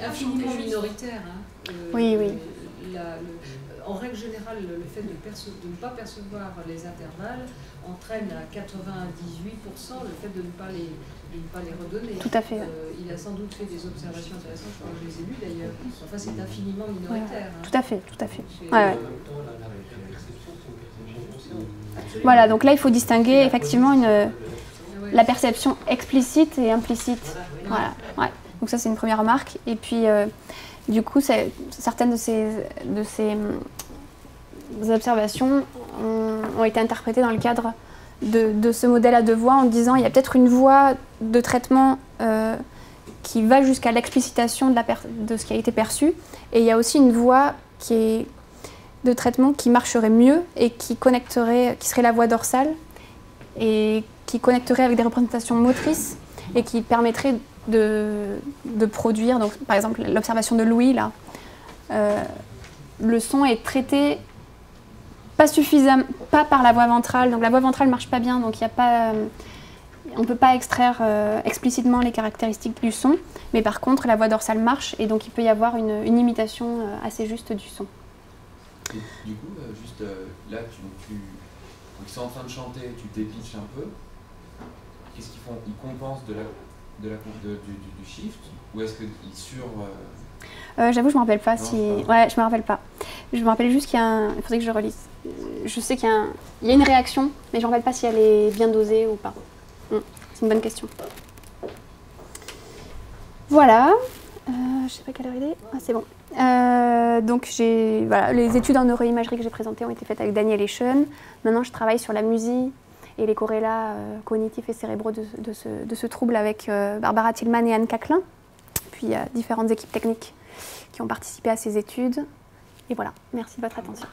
infiniment minoritaire. Oui. En règle générale, le fait de ne pas percevoir les intervalles entraîne à 98% le fait de ne pas les redonner. Tout à fait. Il a sans doute fait des observations intéressantes, je crois que je les ai lues d'ailleurs. Enfin, c'est infiniment minoritaire. Tout à fait. En même temps, la perception, c'est une perception consciente. Voilà, donc là, il faut distinguer effectivement la perception explicite et implicite. Voilà, ouais. Donc ça, c'est une première remarque. Et puis, du coup, certaines de ces observations ont été interprétées dans le cadre de ce modèle à deux voix en disant il y a peut-être une voie de traitement qui va jusqu'à l'explicitation de ce qui a été perçu, et il y a aussi une voie de traitement qui marcherait mieux et qui serait la voie dorsale et qui connecterait avec des représentations motrices et qui permettrait de produire, donc, par exemple l'observation de Louis là, le son est traité pas suffisamment, pas par la voie ventrale, donc la voie ventrale marche pas bien, donc il y a pas, on peut pas extraire explicitement les caractéristiques du son, mais par contre la voie dorsale marche et donc il peut y avoir une imitation assez juste du son. Et du coup, là, donc ils sont en train de chanter, tu dépitches un peu. Qu'est-ce qu'ils font? Ils compensent du shift, ou est-ce qu'ils J'avoue, je me rappelle pas si. Ouais, je me rappelle pas. Je me rappelle juste qu'il y a il faudrait que je relise. Je sais qu'il y a une réaction, mais je me rappelle pas si elle est bien dosée ou pas. C'est une bonne question. Voilà. Je sais pas quelle heure il est. Ah, c'est bon. Donc voilà, les études en neuroimagerie que j'ai présentées ont été faites avec Daniel Eschen. Maintenant, je travaille sur la musique et les corrélats cognitifs et cérébraux de ce trouble avec Barbara Tillman et Anne Caclin. Puis il y a différentes équipes techniques qui ont participé à ces études. Et voilà, merci de votre attention.